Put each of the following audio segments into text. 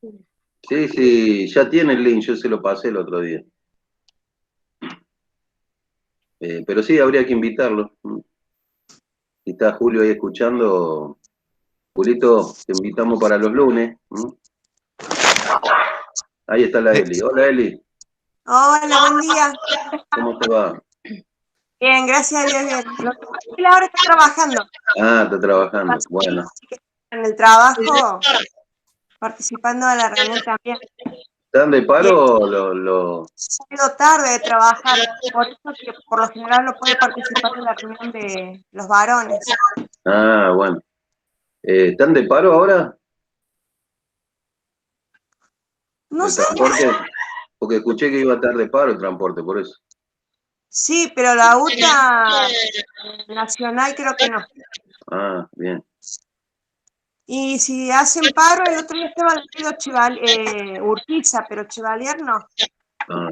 Sí, sí, ya tiene el link, yo se lo pasé el otro día. Pero sí, habría que invitarlo. Si está Julio ahí escuchando, Julito, te invitamos para los lunes. Ahí está la Eh, Eli. Hola Eli, Hola, buen día. ¿cómo te va? Bien, gracias a Dios, bien. Él ahora está trabajando. Ah, está trabajando. Bueno, Así que en el trabajo, participando de la reunión también. ¿están de Y él paro? ha ido tarde de trabajar, por eso que por lo general no puede participar en la reunión de los varones. Ah, bueno. ¿Están de paro ahora? No ¿El sé, transporte? Porque escuché que iba a estar de paro el transporte, por eso. sí, pero la UTA nacional creo que no. Ah, bien. Y si hacen paro, el otro día estaba Urquiza, pero Chevalier no. Ajá.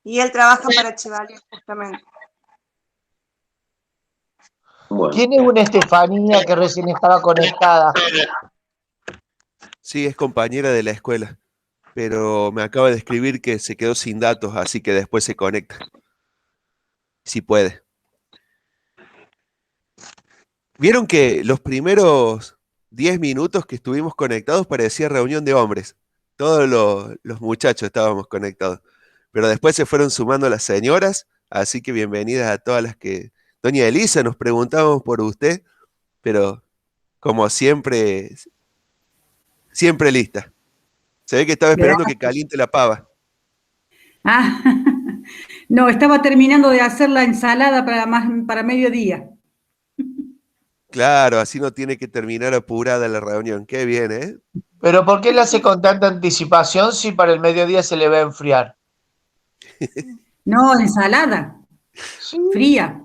Y él trabaja para Chevalier justamente. Bueno, ¿Quién es una Estefanía que recién estaba conectada? sí, es compañera de la escuela, pero me acaba de escribir que se quedó sin datos, así que después se conecta, si puede. ¿Vieron que los primeros 10 minutos que estuvimos conectados parecía reunión de hombres? Todos los muchachos estábamos conectados, pero después se fueron sumando las señoras, así que bienvenidas a todas las que... Doña Elisa, nos preguntamos por usted, pero como siempre, siempre lista. Se ve que estaba esperando que Gracias. caliente la pava. Ah, no, estaba terminando de hacer la ensalada para mediodía. Claro, así no tiene que terminar apurada la reunión. Qué bien, ¿eh? ¿Pero por qué la hace con tanta anticipación si para el mediodía se le va a enfriar? No, ensalada, Sí. fría.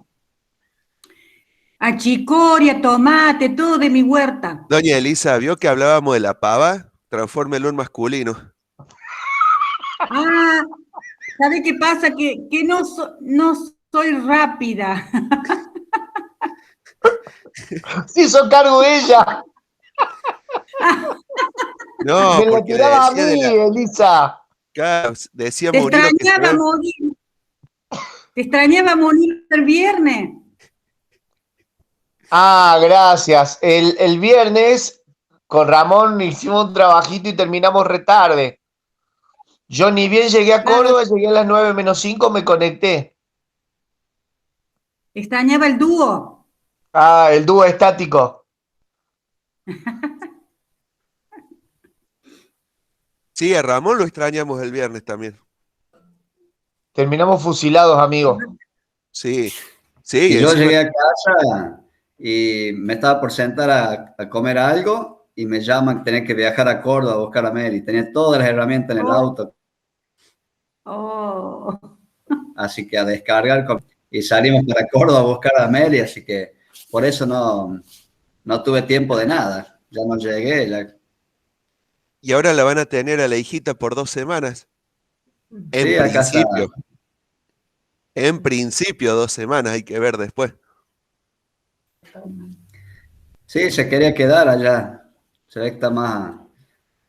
Achicoria, tomate, todo de mi huerta. Doña Elisa, ¿vio que hablábamos de la pava? Transfórmelo en masculino. Ah, ¿sabe qué pasa? Que no soy rápida. Se hizo cargo ella. No, Me la porque le tiraba a decía de mí, la... Elisa. Claro, decía Te Molino que se extrañaba ve... morir, te extrañaba morir el viernes. Ah, gracias. El viernes con Ramón hicimos un trabajito y terminamos retarde. Yo ni bien llegué a Claro, Córdoba, llegué a las 9 menos 5, me conecté. extrañaba el dúo. Ah, el dúo estático. Sí, a Ramón lo extrañamos el viernes también. Terminamos fusilados, amigos. Sí, sí, Y yo encima... llegué a casa y me estaba por sentar a comer algo y me llaman, tenés que viajar a Córdoba a buscar a Meli. Tenía todas las herramientas en el Oh, auto, oh. así que a descargar. Y salimos para Córdoba a buscar a Meli, así que por eso no tuve tiempo de nada. Ya no llegué. Y ahora la van a tener a la hijita por 2 semanas. En Sí, acá está. principio. En principio 2 semanas, hay que ver después. Sí, se quería quedar allá. Se ve que está más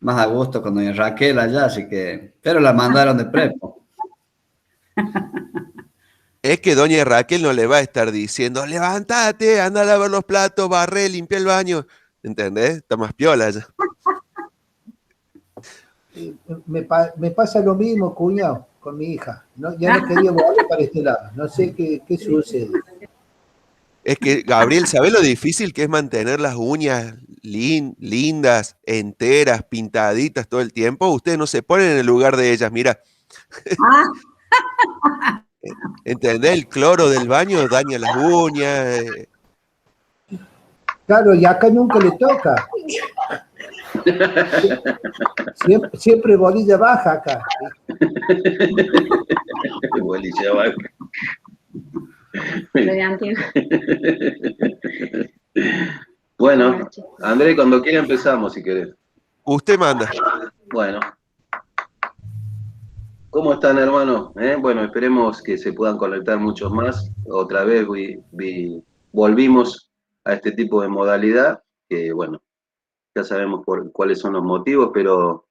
a gusto con doña Raquel allá, así que... Pero la mandaron de prepo. Es que doña Raquel no le va a estar diciendo, levántate, anda a lavar los platos, barré, limpia el baño. ¿Entendés? Está más piola ya. Me pasa lo mismo, cuñado, con mi hija. No, ya no quería volver para este lado. No sé qué sucede. Es que, Gabriel, ¿sabés lo difícil que es mantener las uñas lindas, enteras, pintaditas todo el tiempo? Ustedes no se ponen en el lugar de ellas, mira. ¿Entendés? El cloro del baño daña las uñas. Claro, y acá nunca le toca. Siempre bolilla baja acá. bolilla baja. Lo de antiguo. Bueno, André, cuando quiera empezamos, si querés. Usted manda. Bueno. ¿Cómo están, hermanos? Bueno, esperemos que se puedan conectar muchos más. Otra vez volvimos a este tipo de modalidad, que bueno, ya sabemos cuáles son los motivos, pero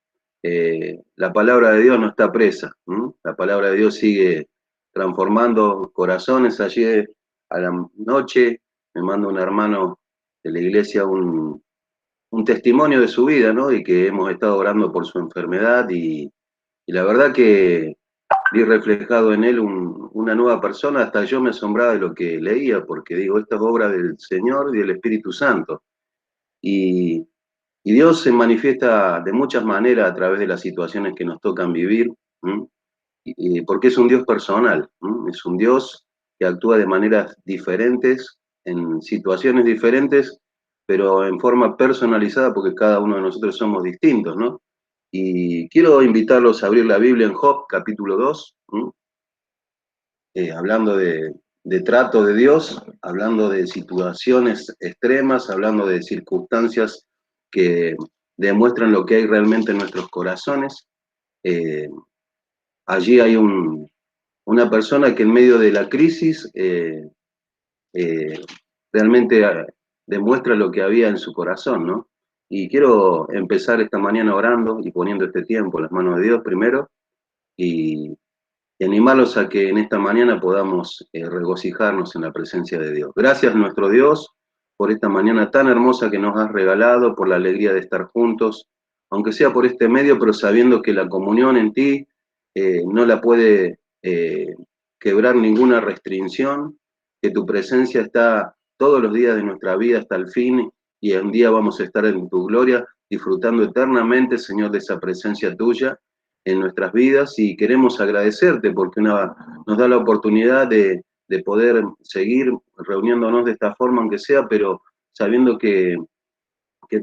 la palabra de Dios no está presa. La palabra de Dios sigue transformando corazones. Ayer a la noche me manda un hermano de la iglesia un testimonio de su vida, ¿no? Y que hemos estado orando por su enfermedad y la verdad que vi reflejado en él una nueva persona. Hasta yo me asombraba de lo que leía, porque digo, esta es obra del Señor y del Espíritu Santo. Y Dios se manifiesta de muchas maneras a través de las situaciones que nos tocan vivir, porque es un Dios personal, es un Dios que actúa de maneras diferentes, en situaciones diferentes, pero en forma personalizada, porque cada uno de nosotros somos distintos, ¿no? Y quiero invitarlos a abrir la Biblia en Job, capítulo 2, hablando de trato de Dios, hablando de situaciones extremas, hablando de circunstancias que demuestran lo que hay realmente en nuestros corazones. Allí hay una persona que en medio de la crisis realmente demuestra lo que había en su corazón, ¿no? Y quiero empezar esta mañana orando y poniendo este tiempo en las manos de Dios primero y animarlos a que en esta mañana podamos regocijarnos en la presencia de Dios. Gracias, nuestro Dios, por esta mañana tan hermosa que nos has regalado, por la alegría de estar juntos, aunque sea por este medio, pero sabiendo que la comunión en ti no la puede quebrar ninguna restricción, que tu presencia está todos los días de nuestra vida hasta el fin, y un día vamos a estar en tu gloria, disfrutando eternamente, Señor, de esa presencia tuya en nuestras vidas, y queremos agradecerte porque nos da la oportunidad de poder seguir reuniéndonos de esta forma, aunque sea, pero sabiendo que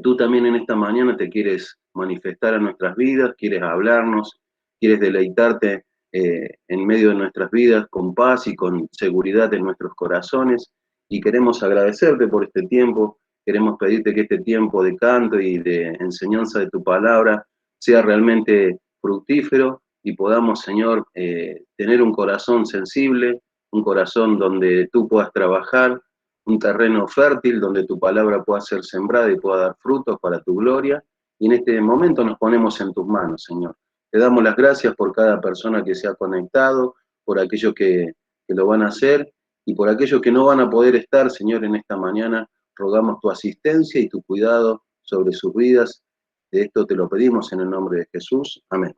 tú también en esta mañana te quieres manifestar a nuestras vidas, quieres hablarnos, quieres deleitarte en medio de nuestras vidas con paz y con seguridad en nuestros corazones, y queremos agradecerte por este tiempo, queremos pedirte que este tiempo de canto y de enseñanza de tu palabra sea realmente fructífero y podamos, Señor, tener un corazón sensible, un corazón donde tú puedas trabajar, un terreno fértil donde tu palabra pueda ser sembrada y pueda dar frutos para tu gloria. Y en este momento nos ponemos en tus manos, Señor. Te damos las gracias por cada persona que se ha conectado, por aquellos que lo van a hacer y por aquellos que no van a poder estar, Señor, en esta mañana. Rogamos tu asistencia y tu cuidado sobre sus vidas. De esto te lo pedimos en el nombre de Jesús. Amén.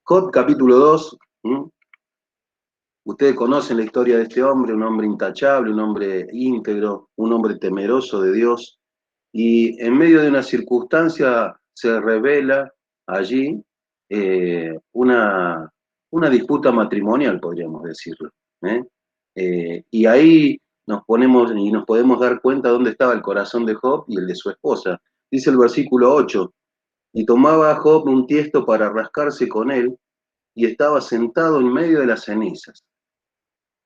Job, capítulo 2. Ustedes conocen la historia de este hombre, un hombre intachable, un hombre íntegro, un hombre temeroso de Dios. Y en medio de una circunstancia se revela allí una disputa matrimonial, podríamos decirlo. Y ahí nos podemos dar cuenta dónde estaba el corazón de Job y el de su esposa. Dice el versículo 8, y tomaba a Job un tiesto para rascarse con él, y estaba sentado en medio de las cenizas.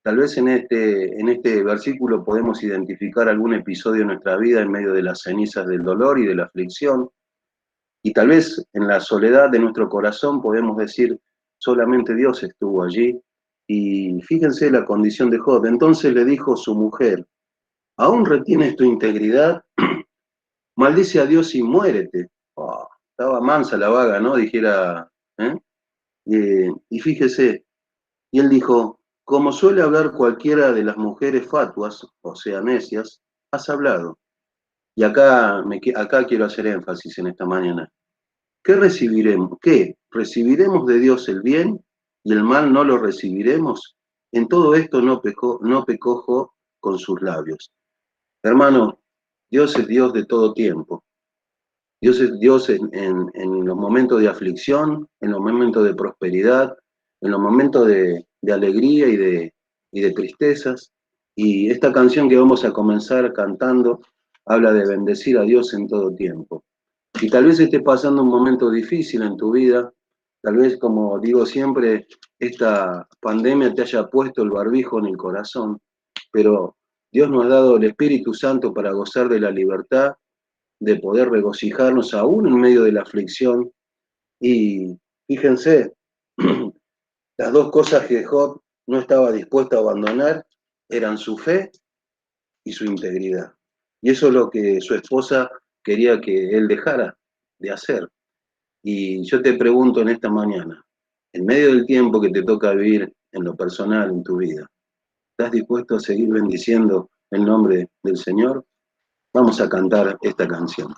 Tal vez en este versículo podemos identificar algún episodio de nuestra vida en medio de las cenizas del dolor y de la aflicción, y tal vez en la soledad de nuestro corazón podemos decir, solamente Dios estuvo allí. Y fíjense la condición de Job. Entonces le dijo su mujer, ¿aún retienes tu integridad? Maldice a Dios y muérete. Oh, estaba mansa la vaga, ¿no? Dijera, y fíjese, y él dijo, como suele hablar cualquiera de las mujeres fatuas, o sea, necias, has hablado. Y acá quiero hacer énfasis en esta mañana. ¿Qué recibiremos? ¿Qué? ¿Recibiremos de Dios el bien y el mal no lo recibiremos? En todo esto no pecó Job con sus labios. Hermano, Dios es Dios de todo tiempo. Dios es Dios en los momentos de aflicción, en los momentos de prosperidad, en los momentos de alegría y de tristezas. Y esta canción que vamos a comenzar cantando habla de bendecir a Dios en todo tiempo. Y tal vez estés pasando un momento difícil en tu vida, tal vez, como digo siempre, esta pandemia te haya puesto el barbijo en el corazón, pero Dios nos ha dado el Espíritu Santo para gozar de la libertad, de poder regocijarnos aún en medio de la aflicción. Y fíjense, las dos cosas que Job no estaba dispuesto a abandonar eran su fe y su integridad. Y eso es lo que su esposa quería que él dejara de hacer. Y yo te pregunto en esta mañana, en medio del tiempo que te toca vivir en lo personal, en tu vida, ¿estás dispuesto a seguir bendiciendo el nombre del Señor? Vamos a cantar esta canción.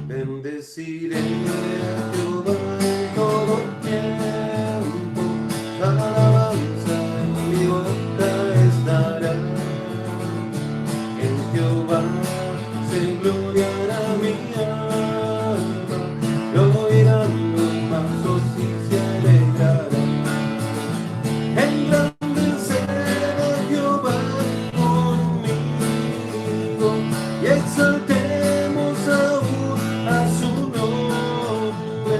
Bendeciré a Jehová en todo tiempo, su alabanza en mi boca estará. En Jehová se gloriará mi alma, lo oirán los mansos y se alegrarán. Engrandecer a Jehová conmigo y exaltemos a su nombre,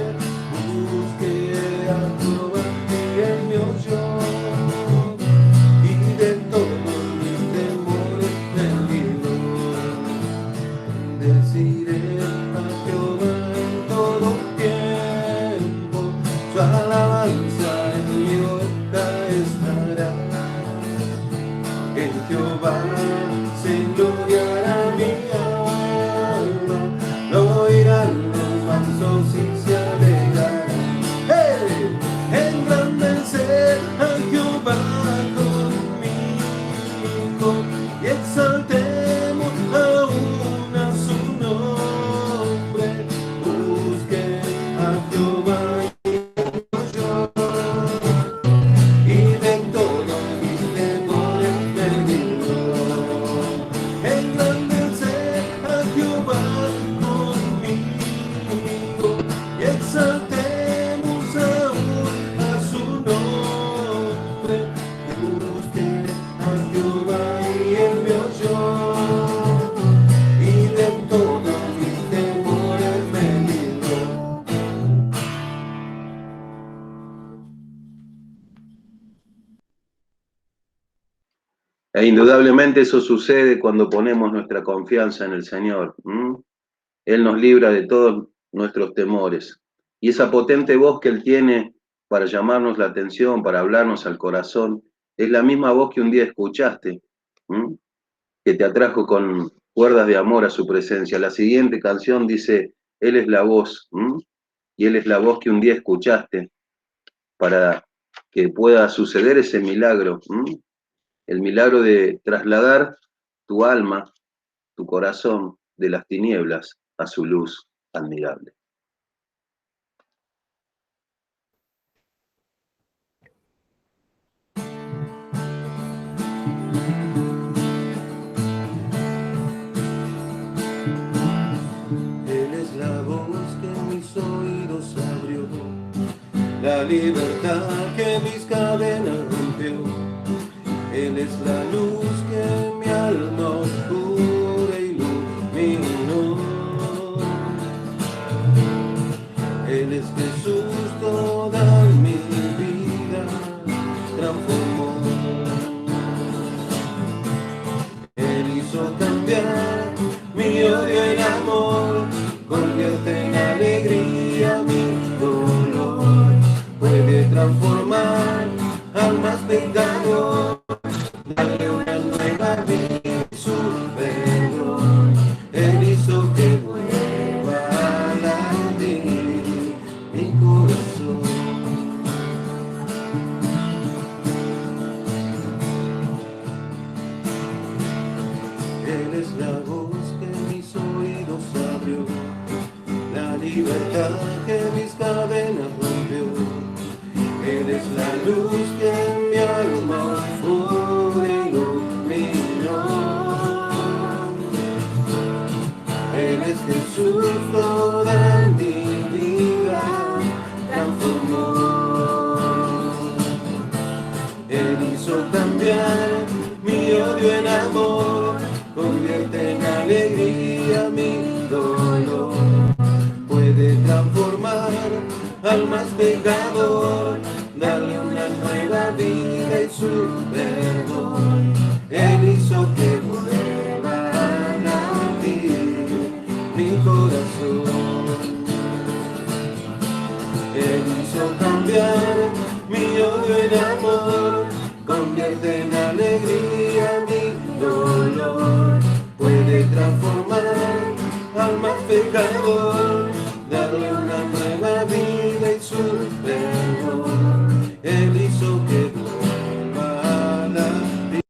busque a Jehová en mi oyó, y de todos mis temores me libró. Bendeciré a Jehová en todo tiempo, su alabanza en mi boca estará. En Jehová se gloriará mi alma, lo oirán los mansos y se alegrarán. ¡Hey! Engrandecer a Jehová conmigo y exaltemos aún a su nombre. Busque a Jehová y de todos mis temores me libró. Engrandecer a Jehová conmigo y exaltemos aún a su nombre. Busqué a Jehová y él me oyó, y de todos mis temores me libró. E indudablemente eso sucede cuando ponemos nuestra confianza en el Señor. Él nos libra de todos nuestros temores. Y esa potente voz que Él tiene para llamarnos la atención, para hablarnos al corazón, es la misma voz que un día escuchaste, que te atrajo con cuerdas de amor a su presencia. La siguiente canción dice, Él es la voz, y Él es la voz que un día escuchaste para que pueda suceder ese milagro, el milagro de trasladar tu alma, tu corazón, de las tinieblas a su luz admirable. Él es la voz que mis oídos abrió, la libertad que mis cadenas rompió. Él es la luz que mi alma oscura iluminó. Él es Jesús, toda mi vida transformó. Él hizo cambiar mi odio en amor, convierte en alegría mi dolor, puede transformar al más pecador, darle una nueva vida y su perdón. Él hizo que vuelva a latir mi corazón. Él es la voz que mis oídos abrió, la libertad que mis cadenas rompió. Él es la luz que mi alma oscura iluminó. Él es Jesús, toda mi vida transformó. Él hizo cambiar mi odio en amor, convierte en alegría mi dolor. al más pecador, darle una nueva vida y su perdón. Él hizo que vuelva a latir mi corazón. Él hizo cambiar mi odio en amor, convierte en alegría mi dolor. Puede transformar al más pecador, darle una nueva vida y su perdón. Él hizo que vuelva a la vida.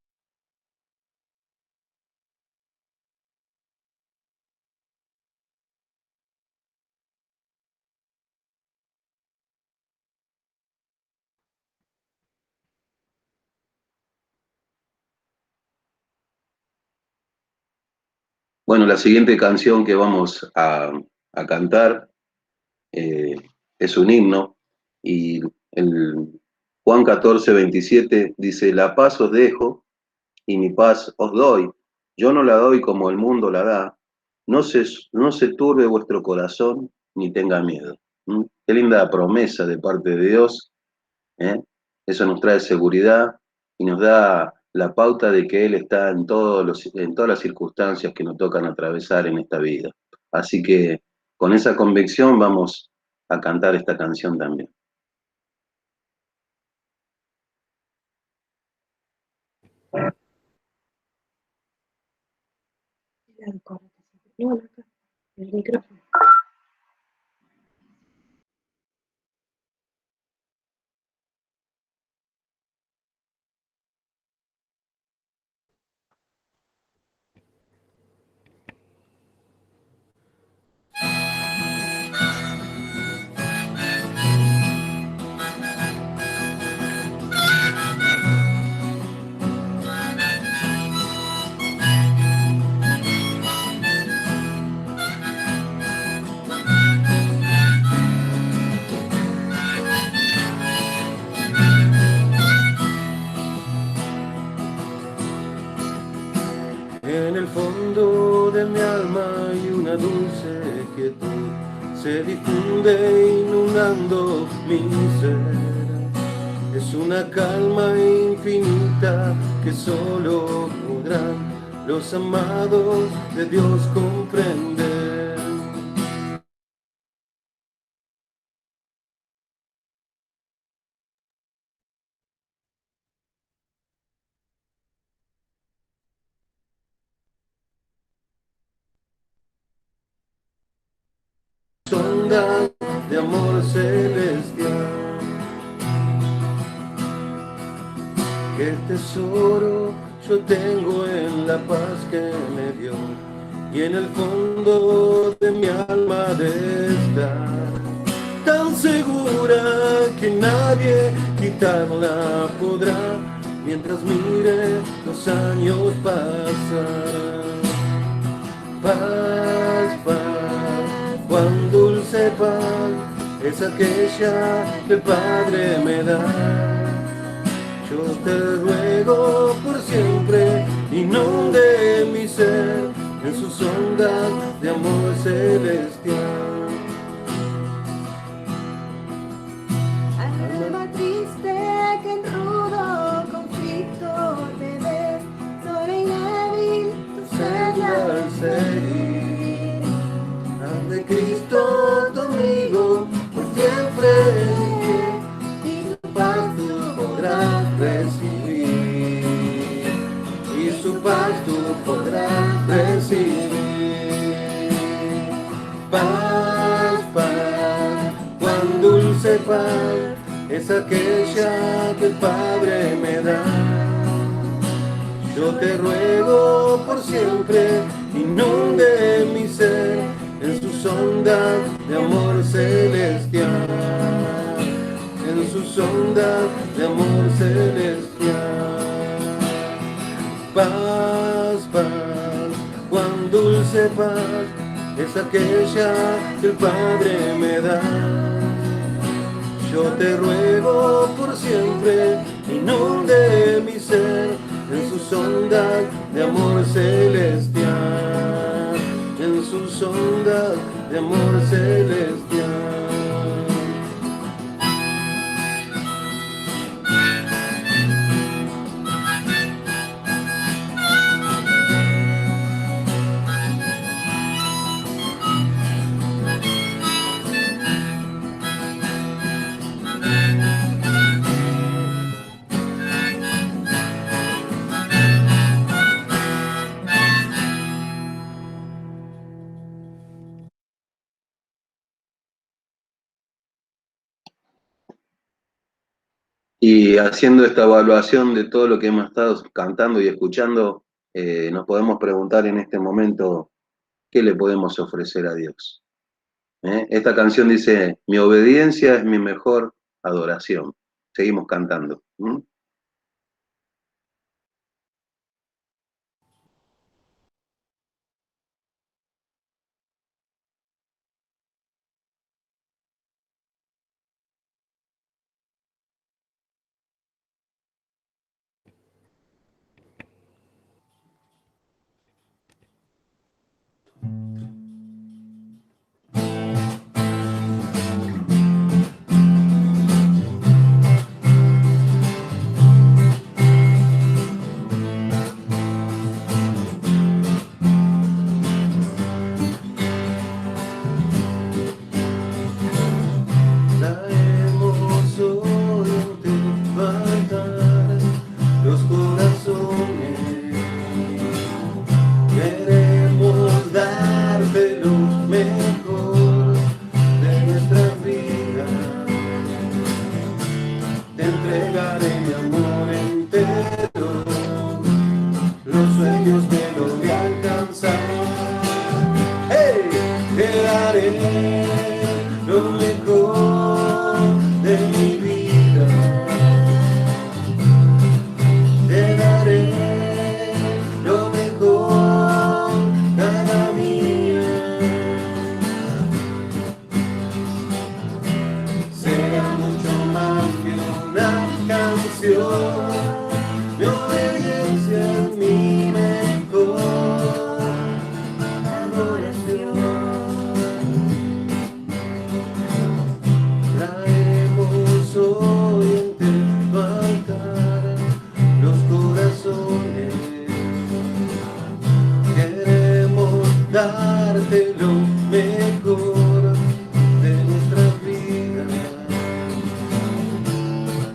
Bueno, la siguiente canción que vamos a cantar es un himno y el Juan 14:27 dice: la paz os dejo y mi paz os doy. Yo no la doy como el mundo la da. No se turbe vuestro corazón ni tenga miedo. ¿Mm? Qué linda promesa de parte de Dios, ¿eh? Eso nos trae seguridad y nos da la pauta de que Él está en todas las circunstancias que nos tocan atravesar en esta vida. Así que con esa convicción vamos a cantar esta canción también. El micrófono. En el fondo de mi alma hay una dulce quietud, se difunde inundando mi ser. Es una calma infinita que solo podrán los amados de Dios comprender. Ondas de amor celestial. Qué tesoro yo tengo en la paz que me dio, y en el fondo de mi alma de estar tan segura que nadie quitarla podrá, mientras mire los años pasar. Paz, paz, cuán dulce paz es aquella que el Padre me da. Yo te ruego por siempre, inunde mi ser en sus ondas de amor celestial. Alma triste que en rudo conflicto te ves, sola y débil, tu sed Al seguir, haz de Cristo tu amigo, por siempre y su paz tú podrás recibir, y su paz tú podrás recibir. Paz, paz, cuán dulce paz es aquella que el Padre me da. Yo te ruego por siempre, inunde mi ser en sus ondas de amor celestial, en sus ondas de amor celestial. Paz, paz, cuán dulce paz es aquella que el Padre me da. Yo te ruego por siempre, inunde mi ser en sus ondas de amor celestial, en sus ondas de amor celestial. Y haciendo esta evaluación de todo lo que hemos estado cantando y escuchando, nos podemos preguntar en este momento, ¿qué le podemos ofrecer a Dios? Esta canción dice, mi obediencia es mi mejor adoración. Seguimos cantando. Traemos hoy ante tu altar los corazones. Queremos darte lo mejor de nuestra vida. Te entregaré mi amor entero, los sueños que logré alcanzar. ¡Hey! Te daré lo mejor de mi vida. Te daré lo mejor cada día. Será mucho más que una canción. Mi obediencia es mi mejor adoración. Traemos hoy ante tu altar los corazones. Queremos darte lo mejor de nuestra vida.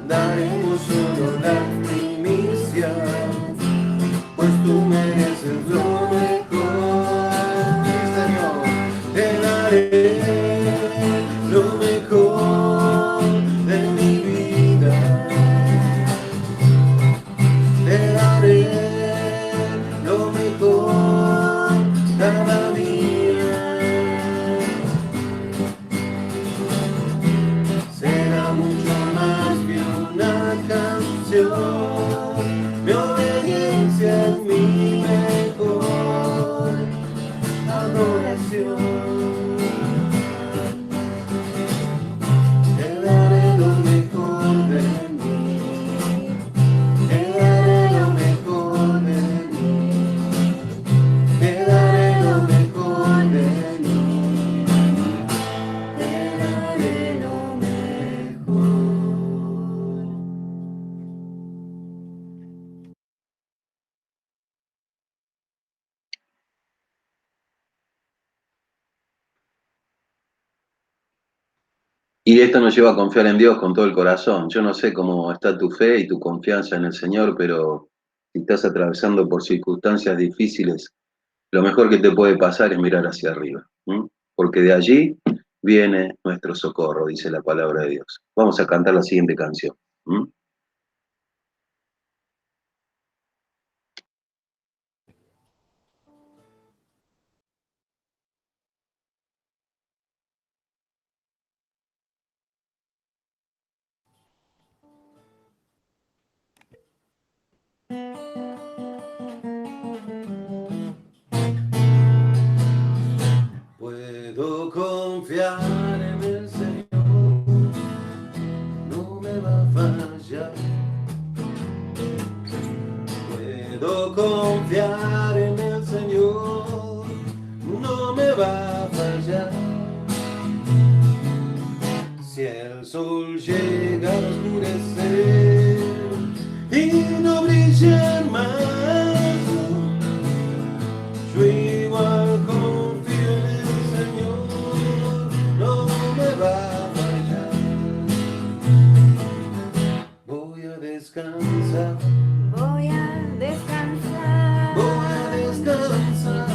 Daremos solo la primicia, pues tú mereces lo mejor. Sí, Señor, te daré lo mejor de mi vida. Te daré lo mejor cada día. Será mucho más que una canción. Mi obediencia es mi mejor adoración. Te daré lo mejor de mí. Te daré lo mejor de mí. Te daré lo mejor de mí. Te daré lo mejor. Y esto nos lleva a confiar en Dios con todo el corazón. Yo no sé cómo está tu fe y tu confianza en el Señor, pero si estás atravesando por circunstancias difíciles, lo mejor que te puede pasar es mirar hacia arriba, porque de allí viene nuestro socorro, dice la palabra de Dios. Vamos a cantar la siguiente canción. Puedo confiar en el Señor, no me va a fallar. Puedo confiar en el Señor, no me va a fallar. Si el sol llega a oscurecer y no brilla más, yo igual confío en el Señor, no me va a fallar. Voy a descansar, Voy a descansar, voy a descansar,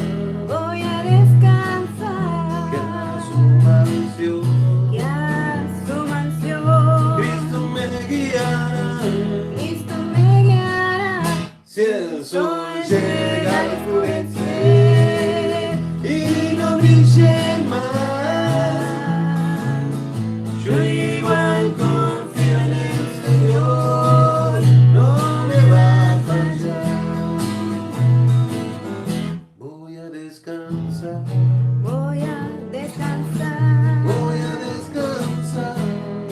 voy a descansar, que a su mansión que a su mansión Cristo me guiará. igual confío en el Señor, no me va a fallar. Voy a descansar, Voy a descansar, voy a descansar,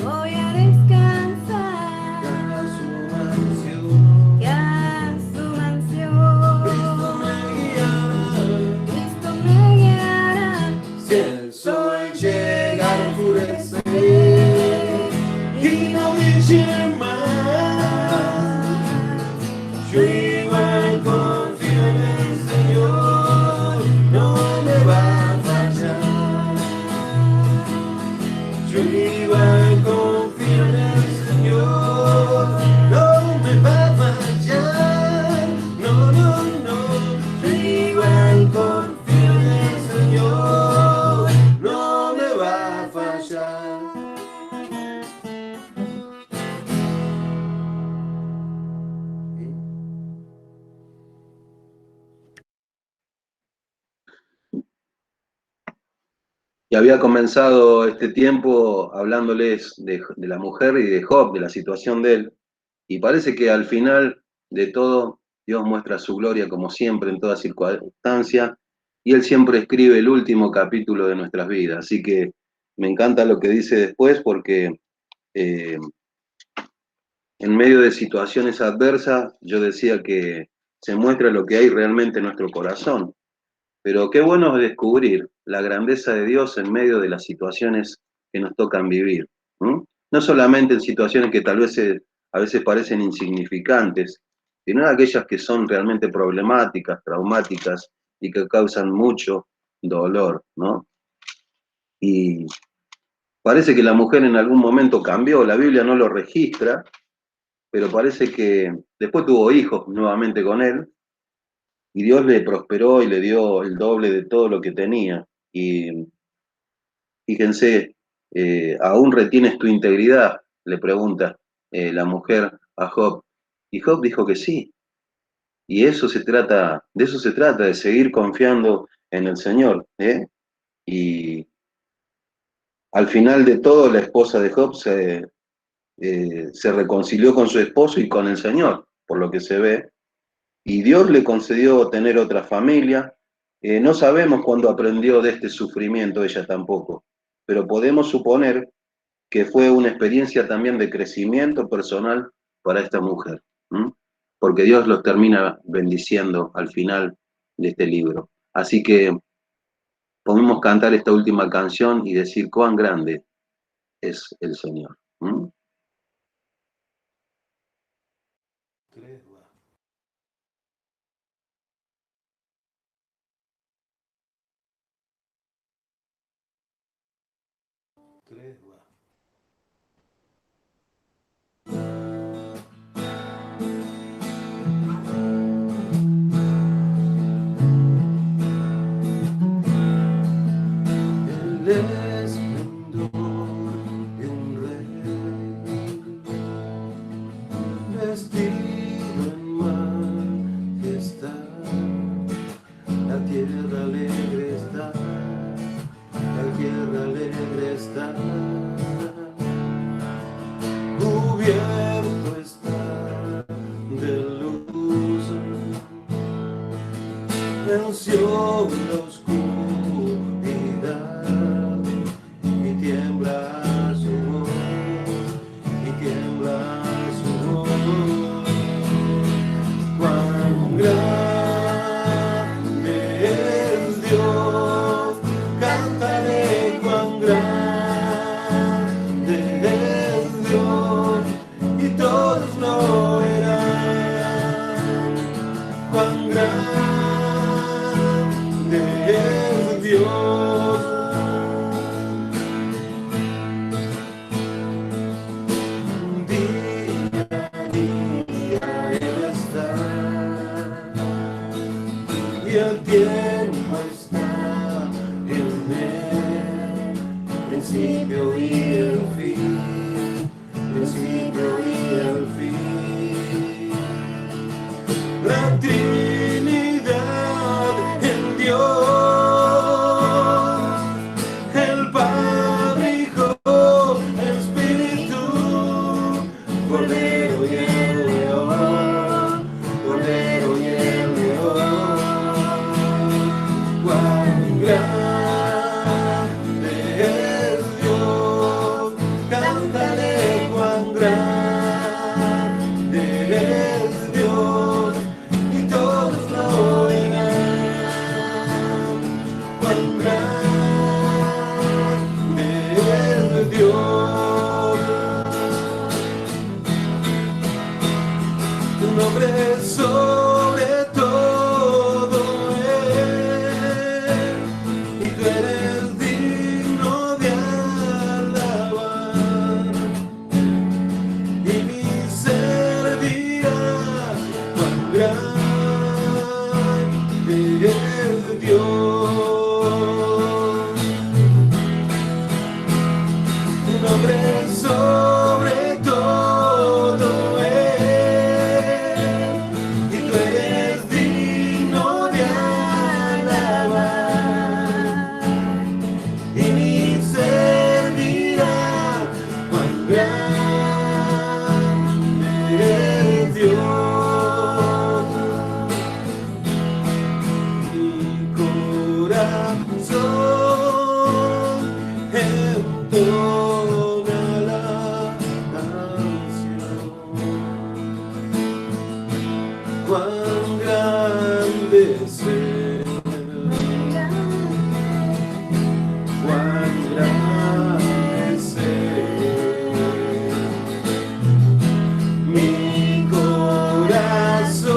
voy a descansar, que a su mansión que a su Cristo mansión me guiará. Cristo me guiará. Si el sol llega a enfurecer y no brille más, yo igual confío en el Señor, no me va a fallar. Yo igual confío en el Señor, no me va a fallar. No, no, no. Yo igual confío en el Señor, no me va a fallar. Y había comenzado este tiempo hablándoles de la mujer y de Job, de la situación de él. Y parece que al final de todo, Dios muestra su gloria como siempre en toda circunstancia. Y Él siempre escribe el último capítulo de nuestras vidas. Así que me encanta lo que dice después porque en medio de situaciones adversas, yo decía que se muestra lo que hay realmente en nuestro corazón. Pero qué bueno es descubrir la grandeza de Dios en medio de las situaciones que nos tocan vivir. No solamente en situaciones que tal vez a veces parecen insignificantes, sino en aquellas que son realmente problemáticas, traumáticas y que causan mucho dolor, ¿no? Y parece que la mujer en algún momento cambió, la Biblia no lo registra, pero parece que después tuvo hijos nuevamente con él, y Dios le prosperó y le dio el doble de todo lo que tenía. Y fíjense, ¿aún retienes tu integridad?, le pregunta la mujer a Job. Y Job dijo que sí. Y de eso se trata, de seguir confiando en el Señor. Y al final de todo, la esposa de Job se reconcilió con su esposo y con el Señor, por lo que se ve. Y Dios le concedió tener otra familia. No sabemos cuándo aprendió de este sufrimiento ella tampoco, pero podemos suponer que fue una experiencia también de crecimiento personal para esta mujer, porque Dios los termina bendiciendo al final de este libro. Así que podemos cantar esta última canción y decir cuán grande es el Señor. El esplendor de un rey, vestido en majestad, la tierra alegre está, la tierra alegre está, cubierto está de luz, venció la oscuridad y tiembla su voz, y tiembla su voz. Cuán grande es Dios, cantaré cuán grande es Dios, y todos lo oirán. Cuán grande es Dios. Día a día Él está, y el tiempo está en Él, principio y el fin, principio y el fin. grande es Dios, y todos lo oirán. Cuán grande es Dios. Tu nombre es sobre todo es, y tú eres digno de alabar, y mi ser dirá cuán grande es Dios. Tu nombre es sobre todo es, y tú eres digno de alabar, y mi ser dirá cuán grande es Dios. Mi corazón entona la canción. Cuán grande es Él, cuán grande es Él. Mi corazón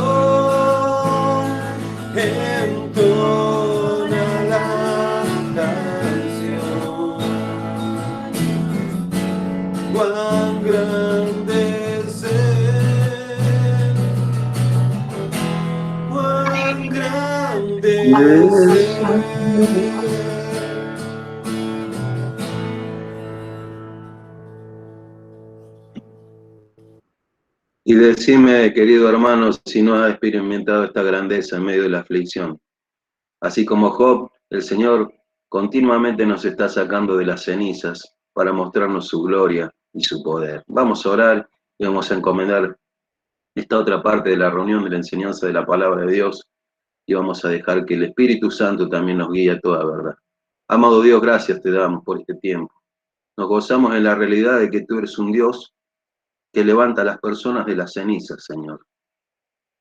entona la canción. Cuán grande es Él, cuán grande es Él. Y decime, querido hermano, si no has experimentado esta grandeza en medio de la aflicción. Así como Job, el Señor continuamente nos está sacando de las cenizas para mostrarnos su gloria y su poder. Vamos a orar y vamos a encomendar esta otra parte de la reunión de la enseñanza de la palabra de Dios y vamos a dejar que el Espíritu Santo también nos guíe a toda verdad. Amado Dios, gracias te damos por este tiempo. Nos gozamos en la realidad de que tú eres un Dios que levanta a las personas de las cenizas, Señor.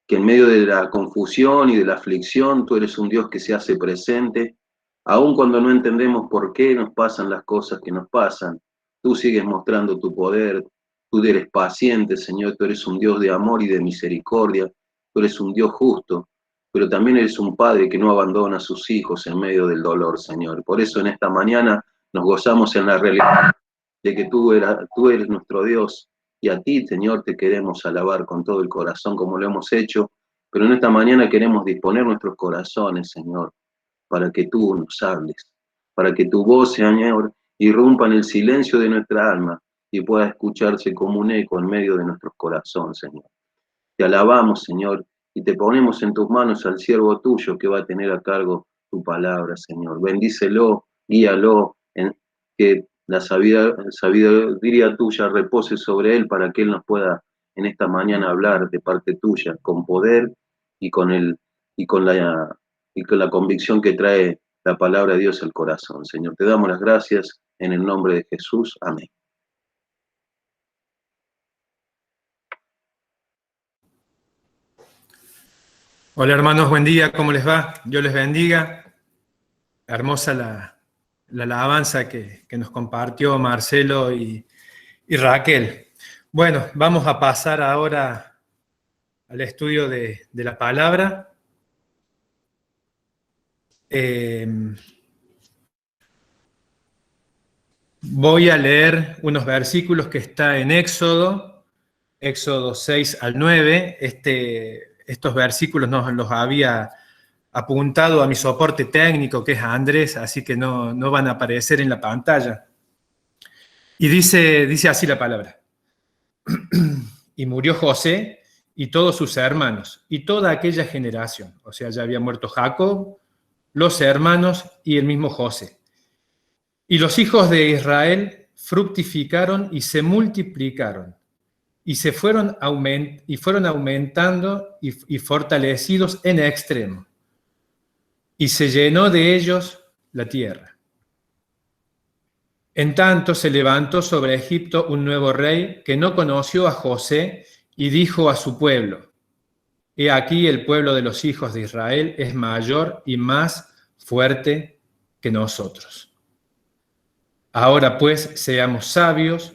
Que en medio de la confusión y de la aflicción, tú eres un Dios que se hace presente, aun cuando no entendemos por qué nos pasan las cosas que nos pasan. Tú sigues mostrando tu poder, tú eres paciente, Señor, tú eres un Dios de amor y de misericordia, tú eres un Dios justo, pero también eres un Padre que no abandona a sus hijos en medio del dolor, Señor. Por eso en esta mañana nos gozamos en la realidad de que tú eres nuestro Dios, y a ti, Señor, te queremos alabar con todo el corazón como lo hemos hecho, pero en esta mañana queremos disponer nuestros corazones, Señor, para que tú nos hables, para que tu voz, Señor, irrumpa en el silencio de nuestra alma y pueda escucharse como un eco en medio de nuestros corazones, Señor. Te alabamos, Señor, y te ponemos en tus manos al siervo tuyo que va a tener a cargo tu palabra, Señor. Bendícelo, guíalo, que la sabiduría tuya repose sobre él para que él nos pueda en esta mañana hablar de parte tuya con poder y con la convicción que trae la palabra de Dios al corazón. Señor, te damos las gracias en el nombre de Jesús. Amén. Hola hermanos, buen día, ¿cómo les va? Dios les bendiga. Hermosa la alabanza que nos compartió Marcelo y Raquel. Bueno, vamos a pasar ahora al estudio de la palabra. Voy a leer unos versículos que está en Éxodo 6 al 9. Estos versículos no los había apuntado a mi soporte técnico, que es Andrés, así que no van a aparecer en la pantalla. Y dice así la palabra. Y murió José y todos sus hermanos, y toda aquella generación. O sea, ya había muerto Jacob, los hermanos y el mismo José. Y los hijos de Israel fructificaron y se multiplicaron, y fueron aumentando y fortalecidos en extremo. Y se llenó de ellos la tierra. En tanto se levantó sobre Egipto un nuevo rey que no conoció a José y dijo a su pueblo: He aquí el pueblo de los hijos de Israel es mayor y más fuerte que nosotros. Ahora pues seamos sabios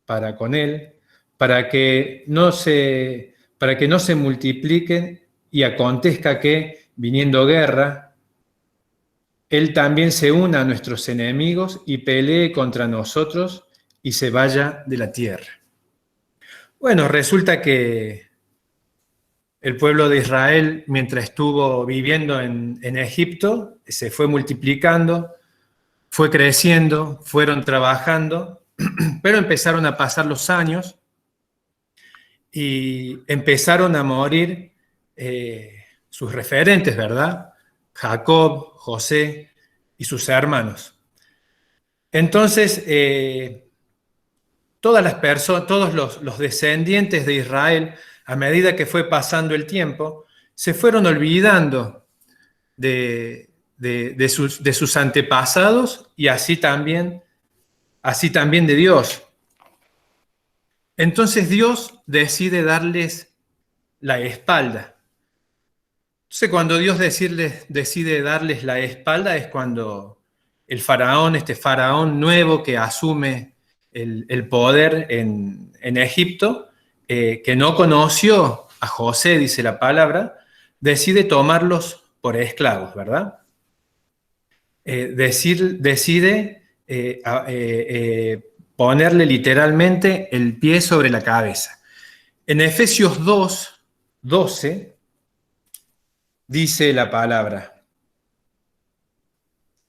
para con él, para que no se multipliquen y acontezca que, viniendo guerra, él también se una a nuestros enemigos y pelee contra nosotros y se vaya de la tierra. Bueno, resulta que el pueblo de Israel, mientras estuvo viviendo en Egipto, se fue multiplicando, fue creciendo, fueron trabajando, pero empezaron a pasar los años y empezaron a morir sus referentes, ¿verdad? Jacob, José y sus hermanos. Entonces, todos los descendientes de Israel, a medida que fue pasando el tiempo, se fueron olvidando de sus antepasados y así también de Dios. Entonces Dios decide darles la espalda. Entonces cuando Dios decide darles la espalda es cuando el faraón, este faraón nuevo que asume el poder en Egipto, que no conoció a José, dice la palabra, decide tomarlos por esclavos, ¿verdad? Decide ponerle literalmente el pie sobre la cabeza. En Efesios 2:12 dice la palabra: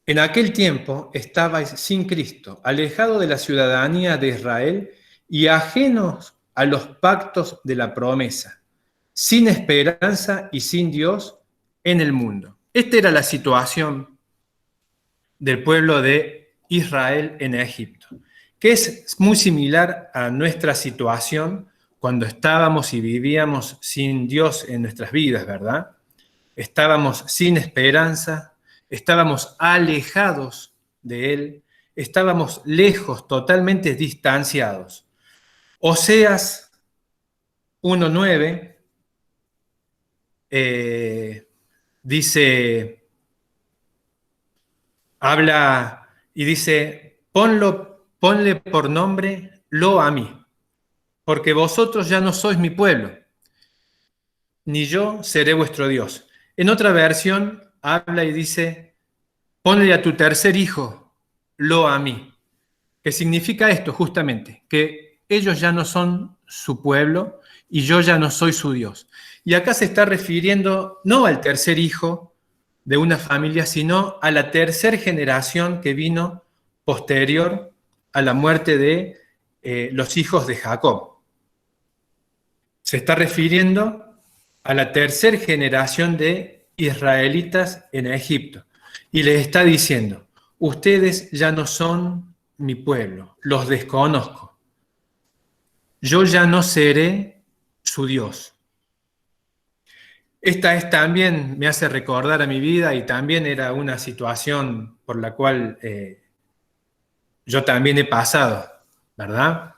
En aquel tiempo estabais sin Cristo, alejados de la ciudadanía de Israel y ajenos a los pactos de la promesa, sin esperanza y sin Dios en el mundo. Esta era la situación del pueblo de Israel en Egipto, que es muy similar a nuestra situación cuando estábamos y vivíamos sin Dios en nuestras vidas, ¿verdad? Estábamos sin esperanza, estábamos alejados de Él, estábamos lejos, totalmente distanciados. Oseas 1:9 habla y dice: ponle por nombre Lo a mí, porque vosotros ya no sois mi pueblo, ni yo seré vuestro Dios. En otra versión habla y dice: ponle a tu tercer hijo Lo a mí, que significa esto justamente, que ellos ya no son su pueblo y yo ya no soy su Dios. Y acá se está refiriendo no al tercer hijo de una familia, sino a la tercera generación que vino posterior a la muerte de los hijos de Jacob. Se está refiriendo a la tercera generación de israelitas en Egipto. Y les está diciendo: ustedes ya no son mi pueblo, los desconozco. Yo ya no seré su Dios. Esta es también, me hace recordar a mi vida y también era una situación por la cual yo también he pasado, ¿verdad?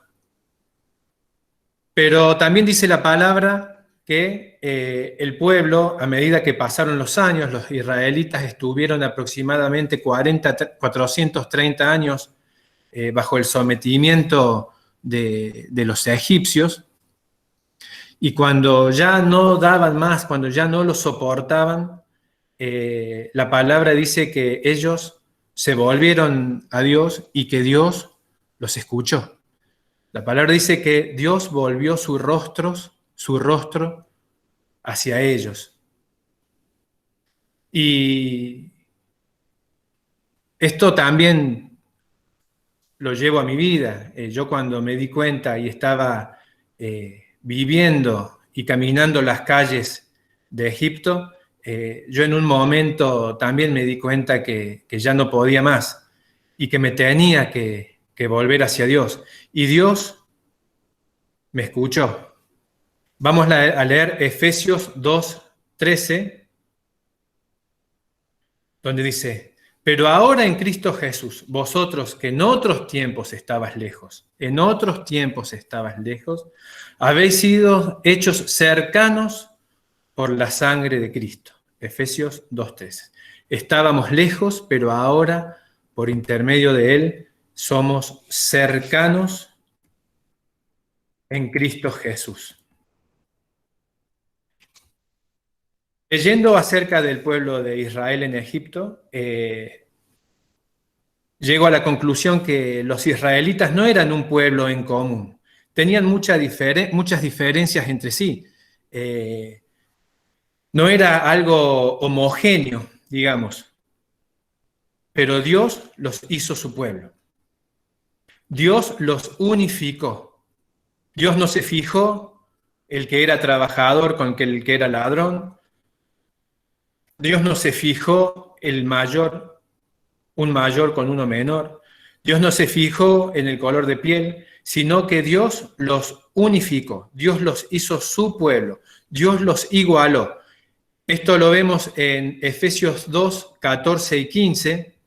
Pero también dice la palabra que el pueblo, a medida que pasaron los años, los israelitas estuvieron aproximadamente 430 años bajo el sometimiento de los egipcios, y cuando ya no daban más, cuando ya no lo soportaban, la palabra dice que ellos se volvieron a Dios y que Dios los escuchó. La palabra dice que Dios volvió su rostro hacia ellos. Y esto también lo llevo a mi vida. Yo cuando me di cuenta y estaba viviendo y caminando las calles de Egipto, yo en un momento también me di cuenta que ya no podía más y que me tenía que volver hacia Dios. Y Dios me escuchó. Vamos a leer Efesios 2:13, donde dice: Pero ahora en Cristo Jesús, vosotros que en otros tiempos estabas lejos, habéis sido hechos cercanos por la sangre de Cristo. Efesios 2:13. Estábamos lejos, pero ahora, por intermedio de Él, somos cercanos en Cristo Jesús. Leyendo acerca del pueblo de Israel en Egipto, llego a la conclusión que los israelitas no eran un pueblo en común. Tenían muchas diferencias entre sí. No era algo homogéneo, digamos. Pero Dios los hizo su pueblo. Dios los unificó. Dios no se fijó el que era trabajador con el que era ladrón. Dios no se fijó un mayor con uno menor. Dios no se fijó en el color de piel, sino que Dios los unificó. Dios los hizo su pueblo. Dios los igualó. Esto lo vemos en Efesios 2, 14 y 15,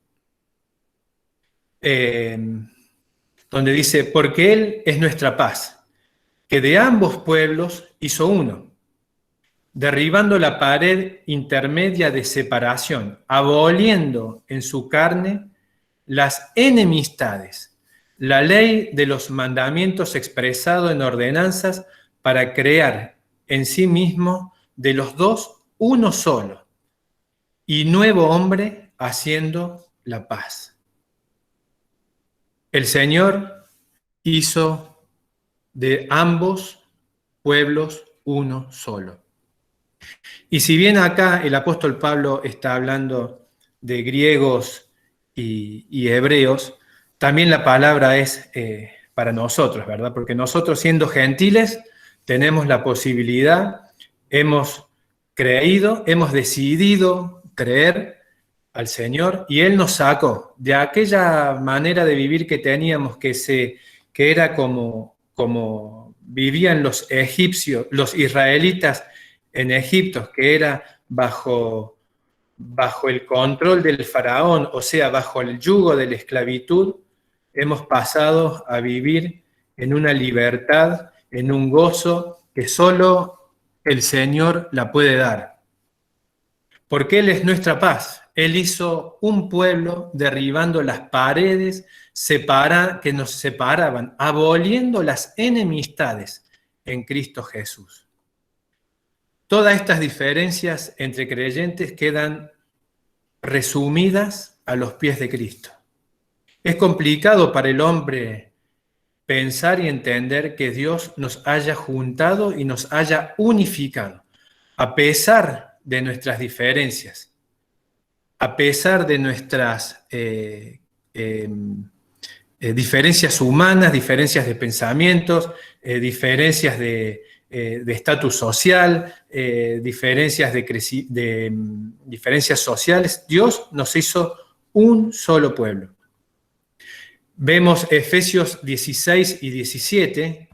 donde dice, porque Él es nuestra paz, que de ambos pueblos hizo uno, derribando la pared intermedia de separación, aboliendo en su carne las enemistades, la ley de los mandamientos expresado en ordenanzas para crear en sí mismo de los dos uno solo, y nuevo hombre haciendo la paz. El Señor hizo de ambos pueblos uno solo. Y si bien acá el apóstol Pablo está hablando de griegos y hebreos, también la palabra es para nosotros, ¿verdad? Porque nosotros, siendo gentiles, tenemos la posibilidad, hemos creído, hemos decidido creer al Señor, y Él nos sacó de aquella manera de vivir que teníamos, que era como vivían los egipcios, los israelitas en Egipto, que era bajo el control del faraón, o sea, bajo el yugo de la esclavitud. Hemos pasado a vivir en una libertad, en un gozo que solo el Señor la puede dar. Porque Él es nuestra paz. Él hizo un pueblo derribando las paredes que nos separaban, aboliendo las enemistades en Cristo Jesús. Todas estas diferencias entre creyentes quedan resumidas a los pies de Cristo. Es complicado para el hombre pensar y entender que Dios nos haya juntado y nos haya unificado, a pesar de nuestras diferencias, a pesar de nuestras diferencias humanas, diferencias de pensamientos, diferencias de estatus social, diferencias sociales. Dios nos hizo un solo pueblo. Vemos Efesios 16 y 17,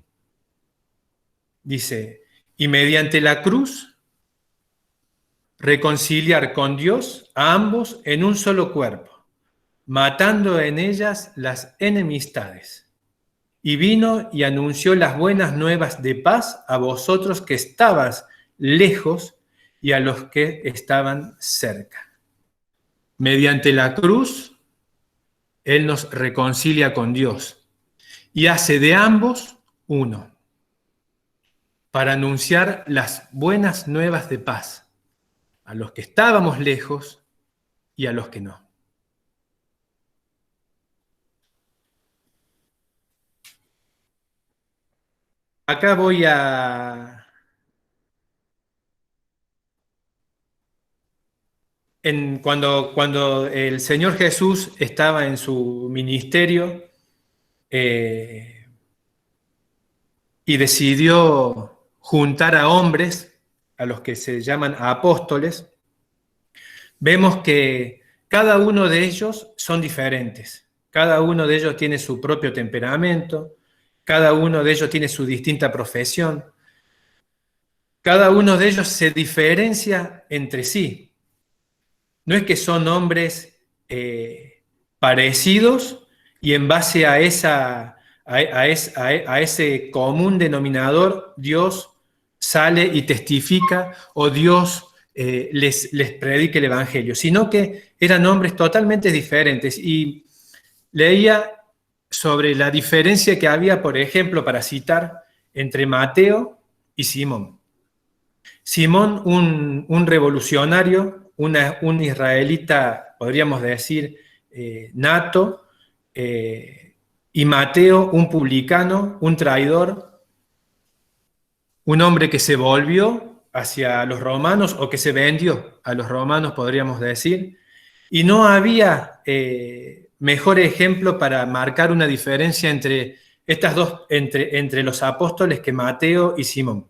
dice, y mediante la cruz reconciliar con Dios a ambos en un solo cuerpo, matando en ellas las enemistades. Y vino y anunció las buenas nuevas de paz a vosotros que estabas lejos y a los que estaban cerca. Mediante la cruz, Él nos reconcilia con Dios y hace de ambos uno, para anunciar las buenas nuevas de paz a los que estábamos lejos y a los que no. Acá voy a... Cuando el Señor Jesús estaba en su ministerio y decidió juntar a hombres, a los que se llaman apóstoles, vemos que cada uno de ellos son diferentes. Cada uno de ellos tiene su propio temperamento, cada uno de ellos tiene su distinta profesión, cada uno de ellos se diferencia entre sí. No es que son hombres parecidos, y en base a ese común denominador, Dios sale y testifica, o Dios les predica el Evangelio, sino que eran hombres totalmente diferentes. Y leía sobre la diferencia que había, por ejemplo, para citar, entre Mateo y Simón. Simón, un revolucionario, un israelita, podríamos decir, nato, y Mateo, un publicano, un traidor, un hombre que se volvió hacia los romanos, o que se vendió a los romanos, podríamos decir, y no había mejor ejemplo para marcar una diferencia entre estas dos, entre los apóstoles, que Mateo y Simón.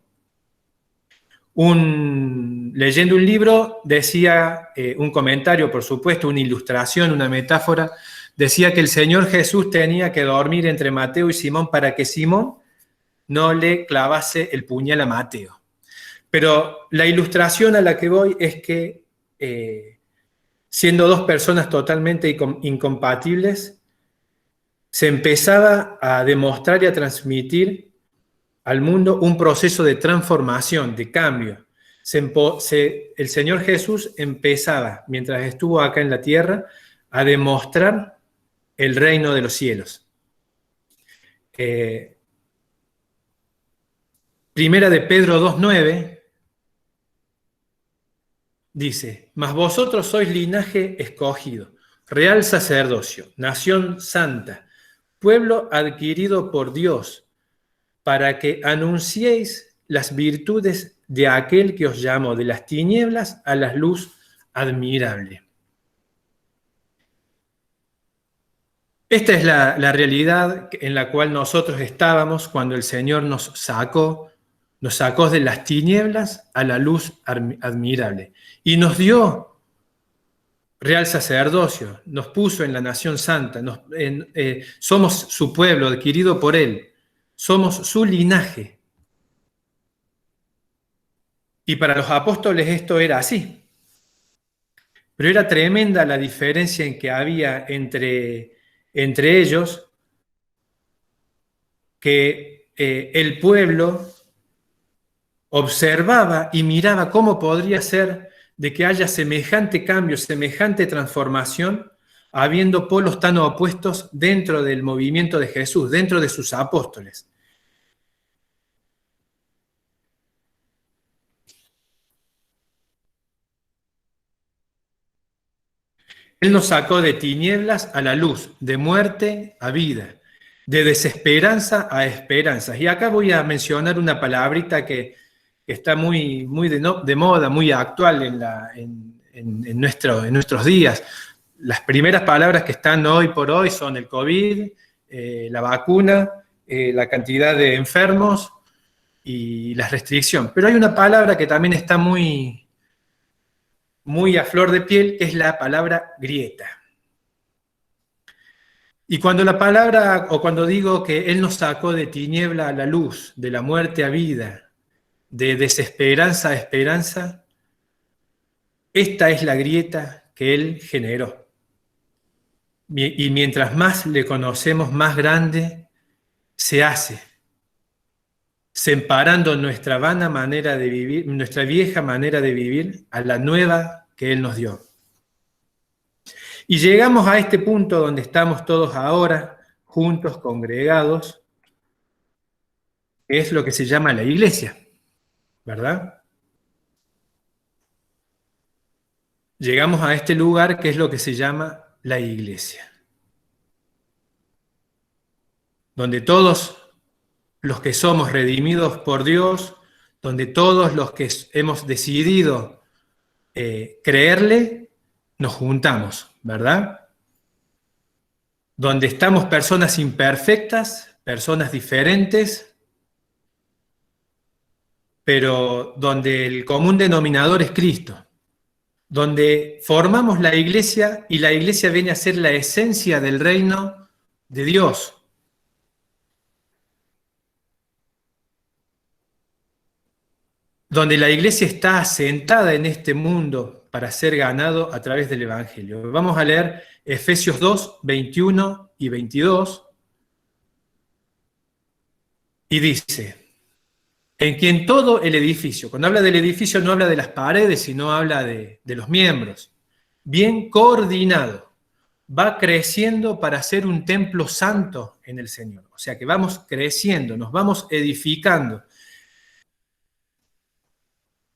Leyendo un libro, decía, un comentario, por supuesto, una ilustración, una metáfora, decía que el Señor Jesús tenía que dormir entre Mateo y Simón para que Simón no le clavase el puñal a Mateo. Pero la ilustración a la que voy es que, siendo dos personas totalmente incompatibles, se empezaba a demostrar y a transmitir al mundo un proceso de transformación, de cambio. El Señor Jesús empezaba, mientras estuvo acá en la tierra, a demostrar el reino de los cielos. Primera de Pedro 2:9 dice: mas vosotros sois linaje escogido, real sacerdocio, nación santa, pueblo adquirido por Dios, para que anunciéis las virtudes de aquel que os llamó de las tinieblas a la luz admirable. Esta es la realidad en la cual nosotros estábamos cuando el Señor nos sacó de las tinieblas a la luz admirable, y nos dio real sacerdocio, nos puso en la nación santa, somos su pueblo adquirido por Él, somos su linaje. Y para los apóstoles esto era así. Pero era tremenda la diferencia en que había entre ellos, que el pueblo observaba y miraba cómo podría ser de que haya semejante cambio, semejante transformación, habiendo polos tan opuestos dentro del movimiento de Jesús, dentro de sus apóstoles. Él nos sacó de tinieblas a la luz, de muerte a vida, de desesperanza a esperanza. Y acá voy a mencionar una palabrita que está muy de moda, muy actual en nuestros días. Las primeras palabras que están hoy por hoy son el COVID, la vacuna, la cantidad de enfermos y la restricción. Pero hay una palabra que también está muy a flor de piel, que es la palabra grieta. Y cuando digo que Él nos sacó de tiniebla a la luz, de la muerte a vida, de desesperanza a esperanza, esta es la grieta que Él generó. Y mientras más le conocemos, más grande se hace, separando nuestra vana manera de vivir, nuestra vieja manera de vivir, a la nueva que Él nos dio. Y llegamos a este punto donde estamos todos ahora, juntos, congregados, que es lo que se llama la iglesia, ¿verdad? Llegamos a este lugar que es lo que se llama la iglesia, donde todos los que somos redimidos por Dios, donde todos los que hemos decidido creerle, nos juntamos, ¿verdad? Donde estamos personas imperfectas, personas diferentes, pero donde el común denominador es Cristo, donde formamos la iglesia y la iglesia viene a ser la esencia del reino de Dios. Donde la iglesia está asentada en este mundo para ser ganado a través del Evangelio. Vamos a leer Efesios 2, 21 y 22. Y dice, en quien todo el edificio, cuando habla del edificio no habla de las paredes, sino habla de los miembros, bien coordinado, va creciendo para ser un templo santo en el Señor. O sea que vamos creciendo, nos vamos edificando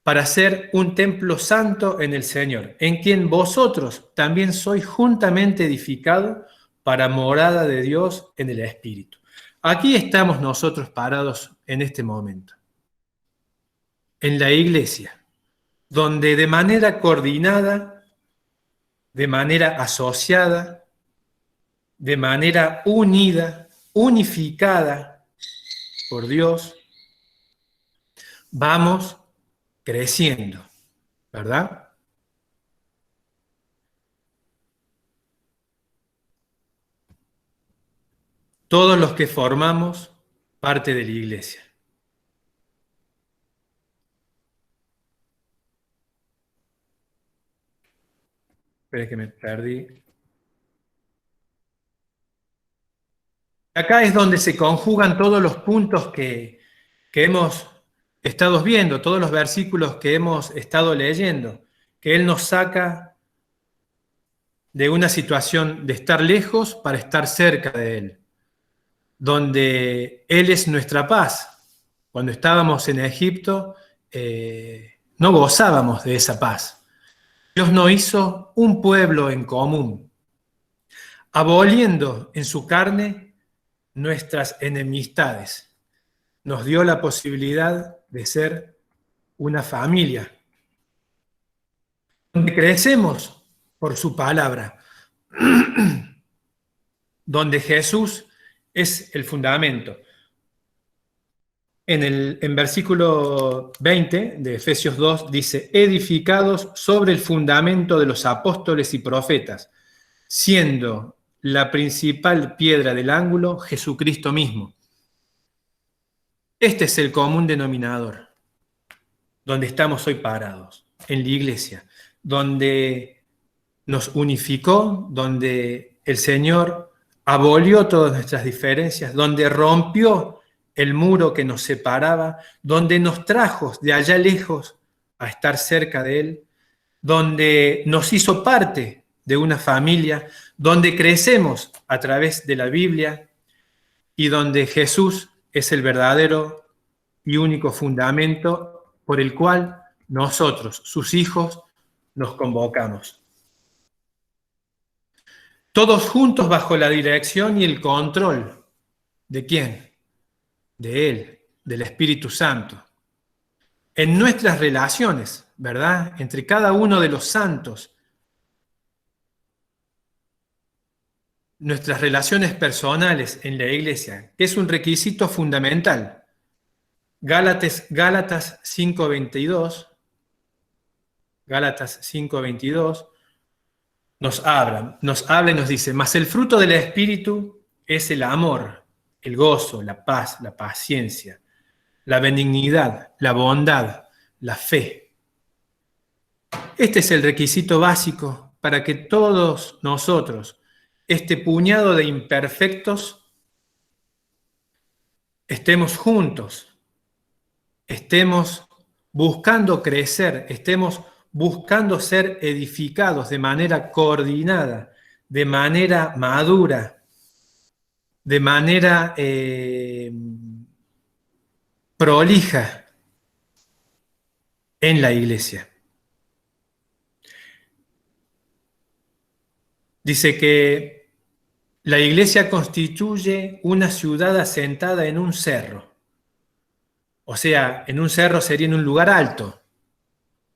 para ser un templo santo en el Señor, en quien vosotros también sois juntamente edificados para morada de Dios en el Espíritu. Aquí estamos nosotros parados en este momento, en la iglesia, donde de manera coordinada, de manera asociada, de manera unida, unificada por Dios, vamos creciendo, ¿verdad? Todos los que formamos parte de la iglesia. Espera que me perdí. Acá es donde se conjugan todos los puntos que hemos estado viendo, todos los versículos que hemos estado leyendo, que Él nos saca de una situación de estar lejos para estar cerca de Él, donde Él es nuestra paz. Cuando estábamos en Egipto, no gozábamos de esa paz. Dios nos hizo un pueblo en común, aboliendo en su carne nuestras enemistades. Nos dio la posibilidad de ser una familia, donde crecemos por su palabra, donde Jesús es el fundamento. En versículo 20 de Efesios 2 dice, edificados sobre el fundamento de los apóstoles y profetas, siendo la principal piedra del ángulo Jesucristo mismo. Este es el común denominador, donde estamos hoy parados, en la iglesia, donde nos unificó, donde el Señor abolió todas nuestras diferencias, donde rompió el muro que nos separaba, donde nos trajo de allá lejos a estar cerca de Él, donde nos hizo parte de una familia, donde crecemos a través de la Biblia y donde Jesús es el verdadero y único fundamento por el cual nosotros, sus hijos, nos convocamos. Todos juntos bajo la dirección y el control ¿de quién? De Él, del Espíritu Santo. En nuestras relaciones, ¿verdad? Entre cada uno de los santos, nuestras relaciones personales en la iglesia, que es un requisito fundamental. Gálatas 5:22, Gálatas 5:22 nos habla y nos dice, mas el fruto del Espíritu es el amor, el gozo, la paz, la paciencia, la benignidad, la bondad, la fe. Este es el requisito básico para que todos nosotros, este puñado de imperfectos, estemos juntos, estemos buscando crecer, estemos buscando ser edificados de manera coordinada, de manera madura, de manera prolija en la iglesia. Dice que la iglesia constituye una ciudad asentada en un cerro. O sea, en un cerro sería en un lugar alto,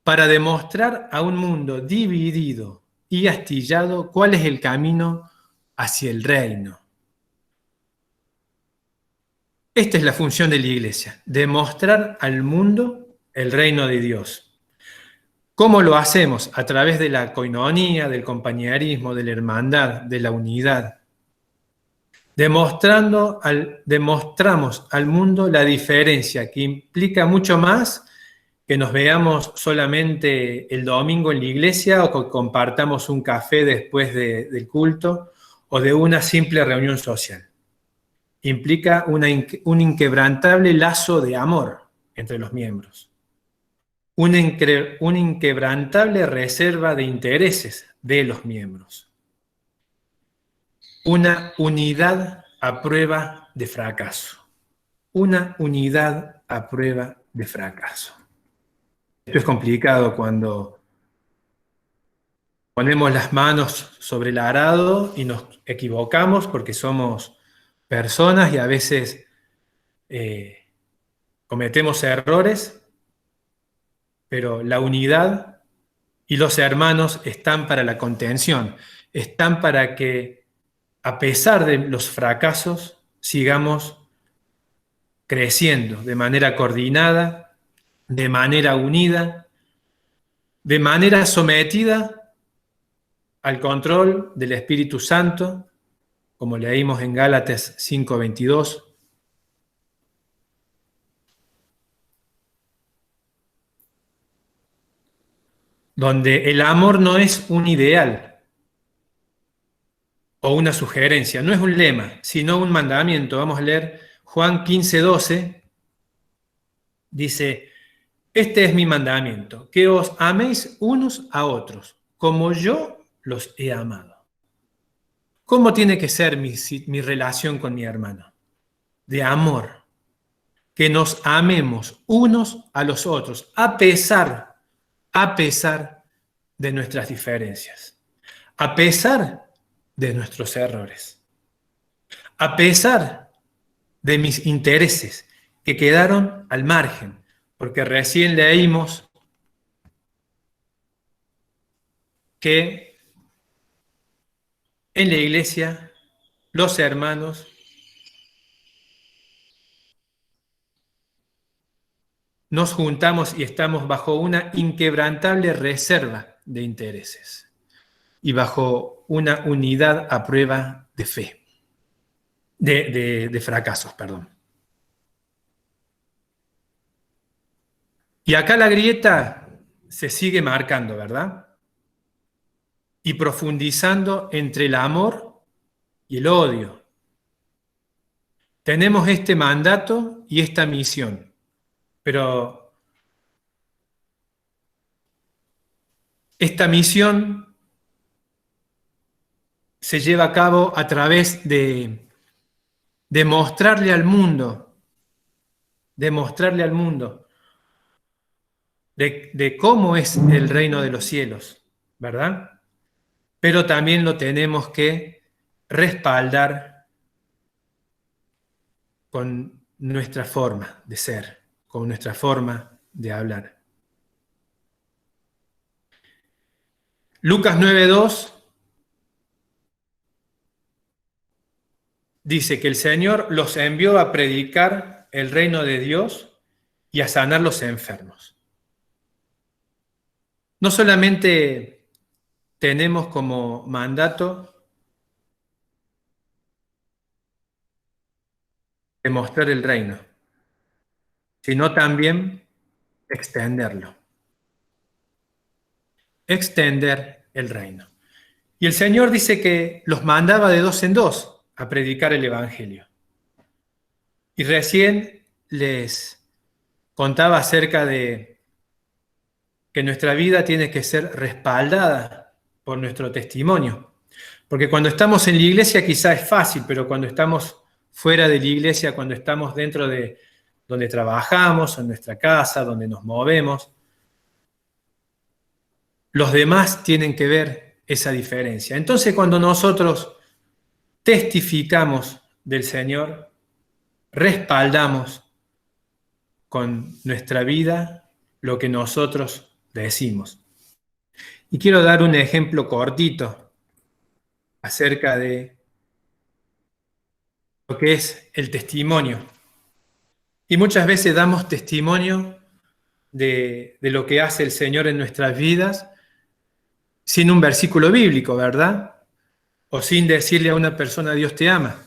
para demostrar a un mundo dividido y astillado cuál es el camino hacia el reino. Esta es la función de la iglesia, demostrar al mundo el reino de Dios. ¿Cómo lo hacemos? A través de la coinonía, del compañerismo, de la hermandad, de la unidad. Demostramos al mundo la diferencia, que implica mucho más que nos veamos solamente el domingo en la iglesia o que compartamos un café después del culto o de una simple reunión social. Implica un inquebrantable lazo de amor entre los miembros, una inquebrantable reserva de intereses de los miembros, una unidad a prueba de fracaso, una unidad a prueba de fracaso. Esto es complicado cuando ponemos las manos sobre el arado y nos equivocamos porque somos personas y a veces cometemos errores, pero la unidad y los hermanos están para la contención, están para que a pesar de los fracasos sigamos creciendo de manera coordinada, de manera unida, de manera sometida al control del Espíritu Santo, como leímos en Gálatas 5:22. Donde el amor no es un ideal o una sugerencia, no es un lema, sino un mandamiento. Vamos a leer Juan 15:12. Dice: este es mi mandamiento, que os améis unos a otros, como yo los he amado. ¿Cómo tiene que ser mi relación con mi hermano? De amor. Que nos amemos unos a los otros, a pesar de nuestras diferencias, a pesar de nuestros errores, a pesar de mis intereses que quedaron al margen, porque recién leímos que en la iglesia los hermanos nos juntamos y estamos bajo una inquebrantable reserva de intereses y bajo una unidad a prueba de fe, de fracasos, perdón. Y acá la grieta se sigue marcando, ¿verdad? Y profundizando entre el amor y el odio. Tenemos este mandato y esta misión, pero esta misión se lleva a cabo a través de mostrarle al mundo, de cómo es el reino de los cielos, ¿verdad? Pero también lo tenemos que respaldar con nuestra forma de ser, con nuestra forma de hablar. Lucas 9:2 dice que el Señor los envió a predicar el reino de Dios y a sanar los enfermos. No solamente tenemos como mandato demostrar el reino, sino también extenderlo. Extender el reino. Y el Señor dice que los mandaba de 2 en 2 a predicar el Evangelio. Y recién les contaba acerca de que nuestra vida tiene que ser respaldada por nuestro testimonio. Porque cuando estamos en la iglesia quizá es fácil, pero cuando estamos fuera de la iglesia, cuando estamos dentro de donde trabajamos, en nuestra casa, donde nos movemos, los demás tienen que ver esa diferencia. Entonces, cuando nosotros testificamos del Señor, respaldamos con nuestra vida lo que nosotros decimos. Y quiero dar un ejemplo cortito acerca de lo que es el testimonio. Y muchas veces damos testimonio de lo que hace el Señor en nuestras vidas sin un versículo bíblico, ¿verdad? O sin decirle a una persona Dios te ama.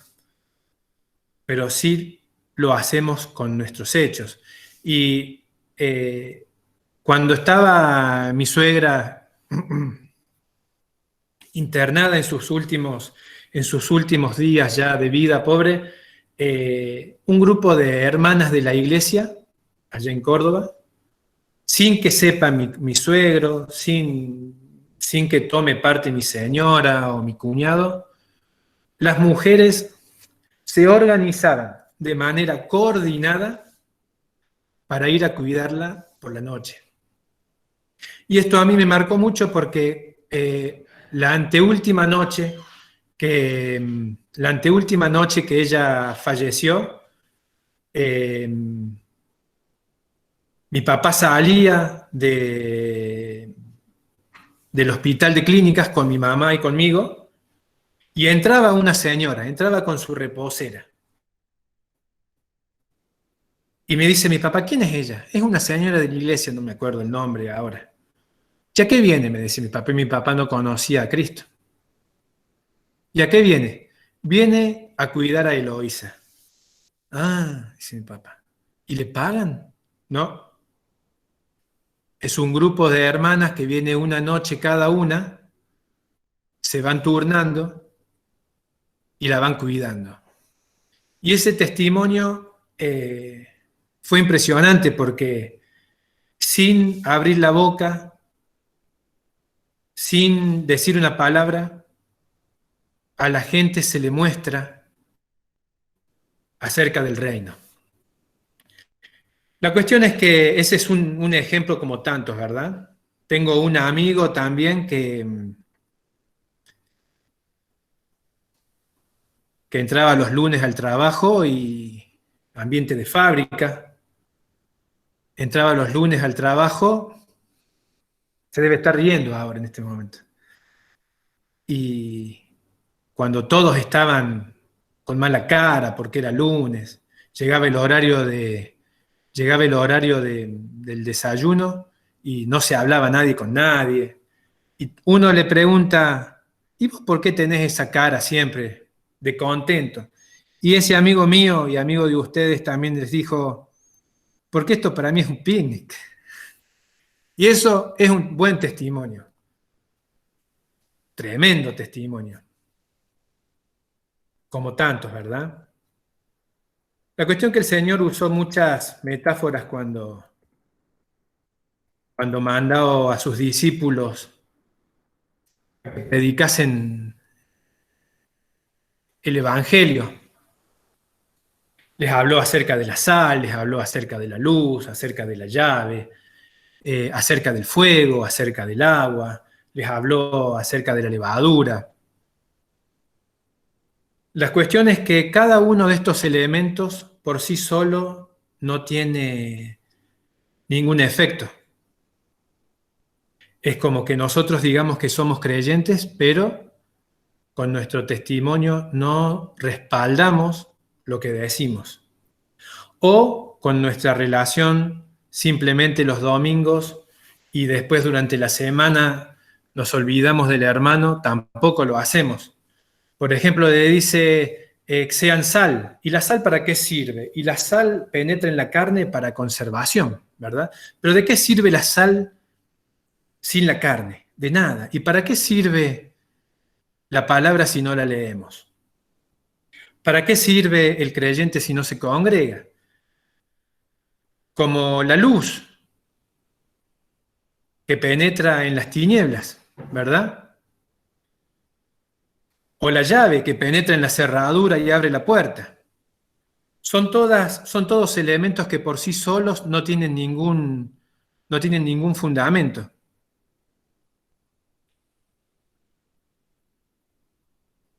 Pero sí lo hacemos con nuestros hechos. Y Cuando estaba mi suegra internada en sus últimos días ya de vida pobre, un grupo de hermanas de la iglesia, allá en Córdoba, sin que sepa mi suegro, sin que tome parte mi señora o mi cuñado, las mujeres se organizaban de manera coordinada para ir a cuidarla por la noche. Y esto a mí me marcó mucho porque la anteúltima noche que ella falleció, mi papá salía del hospital de clínicas con mi mamá y conmigo, y entraba una señora, entraba con su reposera. Y me dice mi papá, ¿quién es ella? Es una señora de la iglesia, no me acuerdo el nombre ahora. ¿Ya qué viene? Me dice mi papá, y mi papá no conocía a Cristo. ¿Y a qué viene? Viene a cuidar a Eloísa. Ah, dice mi papá. ¿Y le pagan? No. Es un grupo de hermanas que viene una noche cada una, se van turnando y la van cuidando. Y ese testimonio fue impresionante porque sin abrir la boca, sin decir una palabra, a la gente se le muestra acerca del reino. La cuestión es que ese es un ejemplo como tantos, ¿verdad? Tengo un amigo también que entraba los lunes al trabajo y ambiente de fábrica, entraba los lunes al trabajo, se debe estar riendo ahora en este momento. Y cuando todos estaban con mala cara porque era lunes, llegaba el horario del desayuno y no se hablaba nadie con nadie. Y uno le pregunta, ¿y vos por qué tenés esa cara siempre de contento? Y ese amigo mío y amigo de ustedes también les dijo, porque esto para mí es un picnic. Y eso es un buen testimonio. Tremendo testimonio. Como tantos, ¿verdad? La cuestión es que el Señor usó muchas metáforas cuando mandó a sus discípulos que predicasen el Evangelio. Les habló acerca de la sal, les habló acerca de la luz, acerca de la llave, acerca del fuego, acerca del agua, les habló acerca de la levadura. La cuestión es que cada uno de estos elementos por sí solo no tiene ningún efecto. Es como que nosotros digamos que somos creyentes, pero con nuestro testimonio no respaldamos lo que decimos. O con nuestra relación simplemente los domingos y después durante la semana nos olvidamos del hermano, tampoco lo hacemos. Por ejemplo, le dice, sean sal. ¿Y la sal para qué sirve? Y la sal penetra en la carne para conservación, ¿verdad? Pero ¿de qué sirve la sal sin la carne? De nada. ¿Y para qué sirve la palabra si no la leemos? ¿Para qué sirve el creyente si no se congrega? Como la luz que penetra en las tinieblas, ¿verdad? O la llave que penetra en la cerradura y abre la puerta. Son todos elementos que por sí solos no tienen ningún fundamento.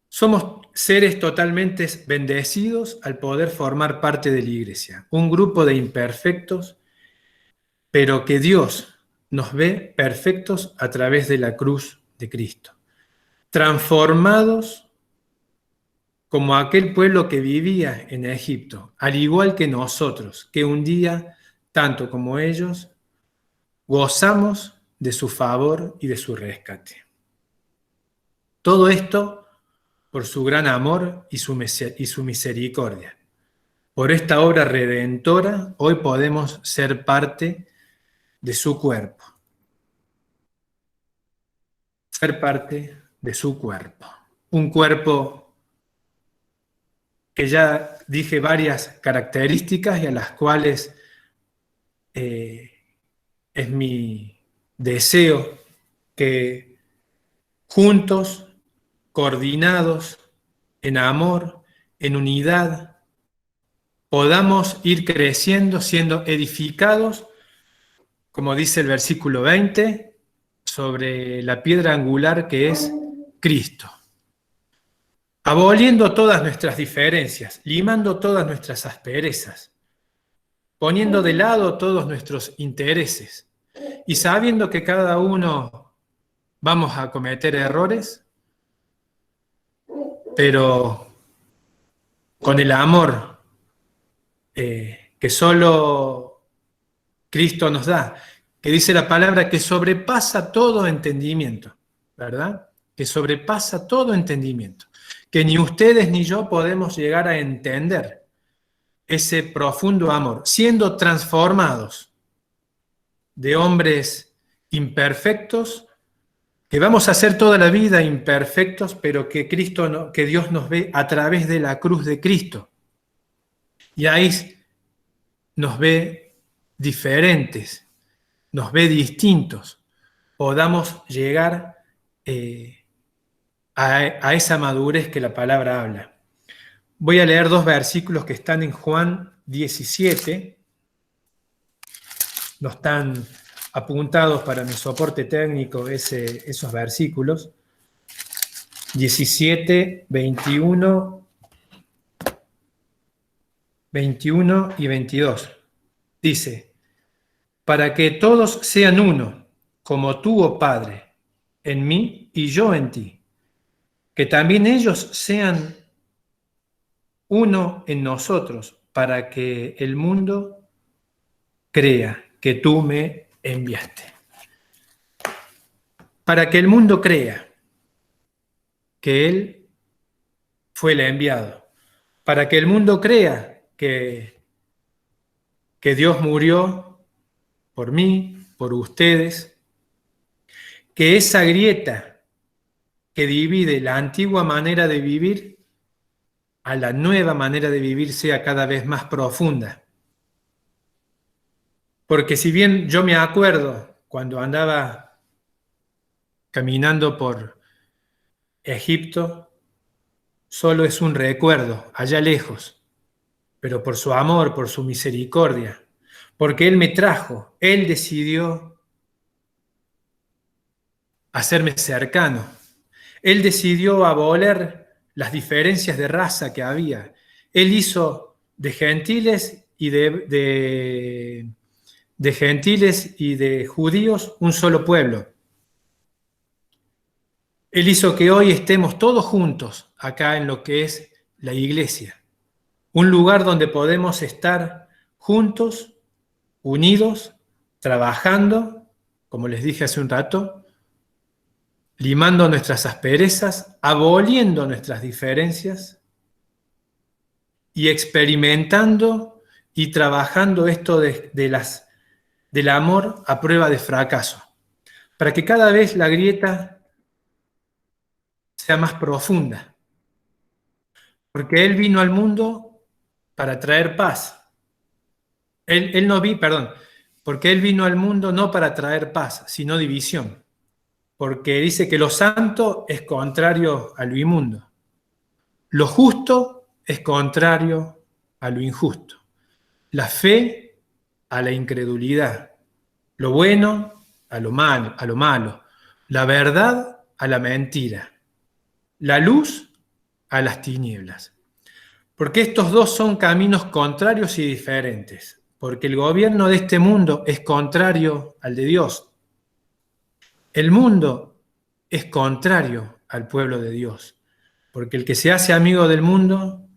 Somos seres totalmente bendecidos al poder formar parte de la iglesia. Un grupo de imperfectos, pero que Dios nos ve perfectos a través de la cruz de Cristo. Transformados como aquel pueblo que vivía en Egipto, al igual que nosotros, que un día, tanto como ellos, gozamos de su favor y de su rescate. Todo esto por su gran amor y su misericordia. Por esta obra redentora, hoy podemos ser parte de su cuerpo. Ser parte de su cuerpo. Un cuerpo que ya dije varias características y a las cuales es mi deseo que juntos, coordinados, en amor, en unidad, podamos ir creciendo, siendo edificados, como dice el versículo 20, sobre la piedra angular que es Cristo. Aboliendo todas nuestras diferencias, limando todas nuestras asperezas, poniendo de lado todos nuestros intereses y sabiendo que cada uno vamos a cometer errores, pero con el amor que solo Cristo nos da, que dice la palabra que sobrepasa todo entendimiento, ¿verdad? Que sobrepasa todo entendimiento, que ni ustedes ni yo podemos llegar a entender ese profundo amor, siendo transformados de hombres imperfectos, que vamos a ser toda la vida imperfectos, pero que que Dios nos ve a través de la cruz de Cristo. Y ahí nos ve diferentes, nos ve distintos, podamos llegar a esa madurez que la palabra habla. Voy a leer 2 versículos que están en Juan 17, no están apuntados para mi soporte técnico esos versículos, 17, 21 y 22. Dice, para que todos sean uno, como tú, oh Padre, en mí y yo en ti, que también ellos sean uno en nosotros, para que el mundo crea que tú me enviaste. Para que el mundo crea que Él fue el enviado. Para que el mundo crea que Dios murió por mí, por ustedes. Que esa grieta que divide la antigua manera de vivir a la nueva manera de vivir sea cada vez más profunda. Porque si bien yo me acuerdo cuando andaba caminando por Egipto, solo es un recuerdo, allá lejos, pero por su amor, por su misericordia, porque Él me trajo, Él decidió hacerme cercano, Él decidió abolir las diferencias de raza que había, Él hizo de gentiles y de gentiles y de judíos un solo pueblo. Él hizo que hoy estemos todos juntos acá en lo que es la iglesia. Un lugar donde podemos estar juntos, unidos, trabajando, como les dije hace un rato, limando nuestras asperezas, aboliendo nuestras diferencias y experimentando y trabajando esto del amor a prueba de fracaso, para que cada vez la grieta sea más profunda. Porque Él vino al mundo para traer paz. Porque Él vino al mundo no para traer paz, sino división. Porque dice que lo santo es contrario a lo inmundo. Lo justo es contrario a lo injusto. La fe a la incredulidad. Lo bueno a lo malo. La verdad a la mentira. La luz a las tinieblas. Porque estos dos son caminos contrarios y diferentes. Porque el gobierno de este mundo es contrario al de Dios. El mundo es contrario al pueblo de Dios. Porque el que se hace amigo del mundo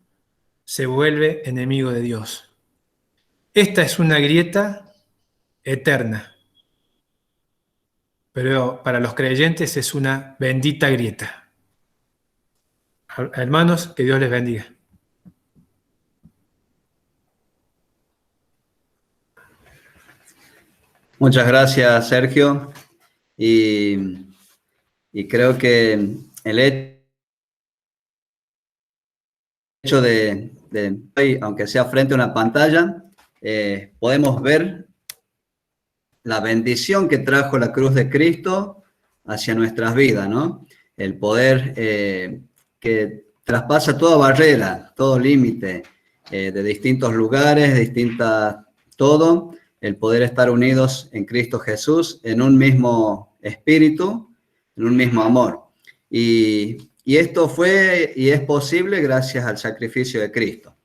se vuelve enemigo de Dios. Esta es una grieta eterna. Pero para los creyentes es una bendita grieta. Hermanos, que Dios les bendiga. Muchas gracias, Sergio. Y creo que el hecho de aunque sea frente a una pantalla, podemos ver la bendición que trajo la cruz de Cristo hacia nuestras vidas, ¿no? El poder que traspasa toda barrera, todo límite, de distintos lugares, todo, el poder estar unidos en Cristo Jesús, en un mismo espíritu, en un mismo amor. Y esto fue y es posible gracias al sacrificio de Cristo.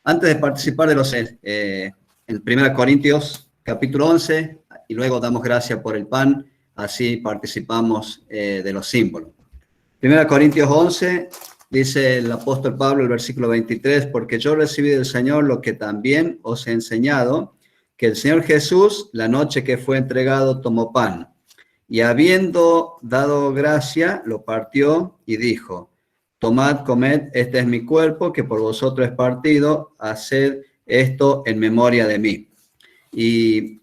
Antes de participar de los en 1 Corintios capítulo 11, y luego damos gracias por el pan, así participamos de los símbolos. 1 Corintios 11, dice el apóstol Pablo, el versículo 23, porque yo recibí del Señor lo que también os he enseñado, que el Señor Jesús, la noche que fue entregado, tomó pan, y habiendo dado gracia, lo partió y dijo: tomad, comed, este es mi cuerpo, que por vosotros es partido, haced esto en memoria de mí. Y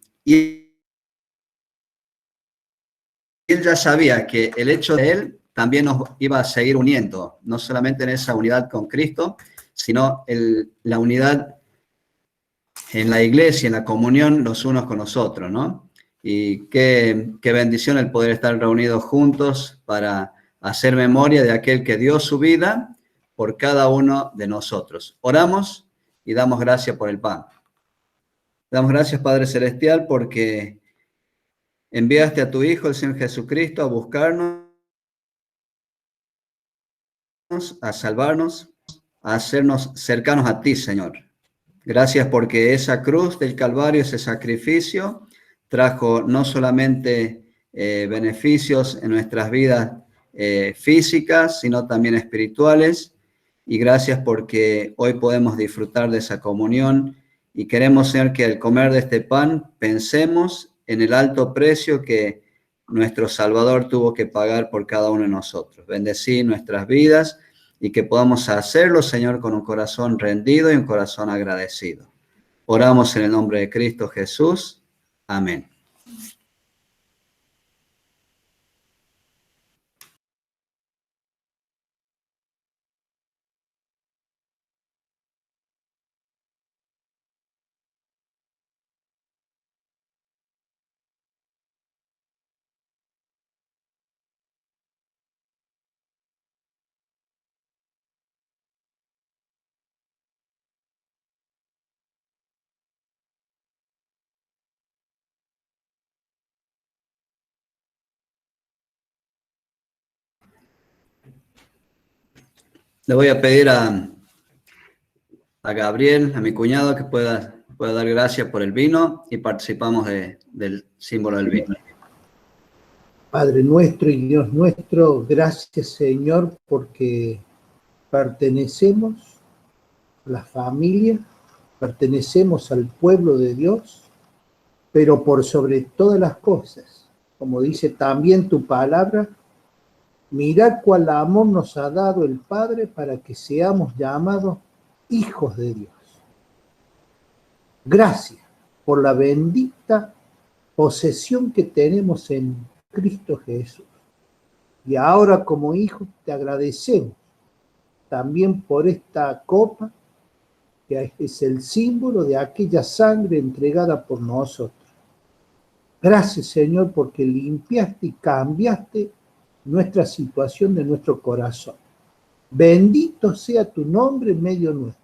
él ya sabía que el hecho de él también nos iba a seguir uniendo, no solamente en esa unidad con Cristo, sino la unidad en la iglesia, en la comunión los unos con los otros, ¿no? Y qué bendición el poder estar reunidos juntos para hacer memoria de aquel que dio su vida por cada uno de nosotros. Oramos y damos gracias por el pan. Damos gracias, Padre Celestial, porque enviaste a tu Hijo, el Señor Jesucristo, a buscarnos, a salvarnos, a hacernos cercanos a ti, Señor. Gracias porque esa cruz del Calvario, ese sacrificio, trajo no solamente beneficios en nuestras vidas físicas, sino también espirituales. Y gracias porque hoy podemos disfrutar de esa comunión y queremos, Señor, que al comer de este pan pensemos en el alto precio que nuestro Salvador tuvo que pagar por cada uno de nosotros. Bendecí nuestras vidas y que podamos hacerlo, Señor, con un corazón rendido y un corazón agradecido. Oramos en el nombre de Cristo Jesús. Amén. Le voy a pedir a Gabriel, a mi cuñado, que pueda dar gracias por el vino y participamos del símbolo del vino. Padre nuestro y Dios nuestro, gracias, Señor, porque pertenecemos a la familia, pertenecemos al pueblo de Dios, pero por sobre todas las cosas, como dice también tu palabra, mirad cuál amor nos ha dado el Padre para que seamos llamados hijos de Dios. Gracias por la bendita posesión que tenemos en Cristo Jesús. Y ahora como hijos te agradecemos también por esta copa, que es el símbolo de aquella sangre entregada por nosotros. Gracias, Señor, porque limpiaste y cambiaste nuestra situación de nuestro corazón. Bendito sea tu nombre en medio nuestro.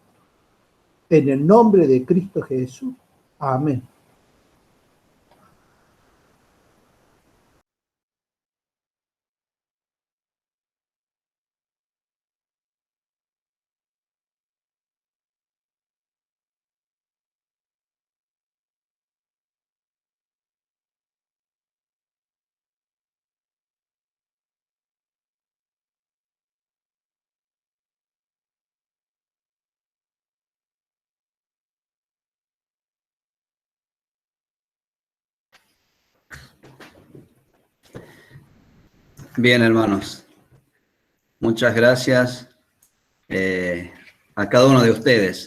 En el nombre de Cristo Jesús. Amén. Bien, hermanos. Muchas gracias a cada uno de ustedes.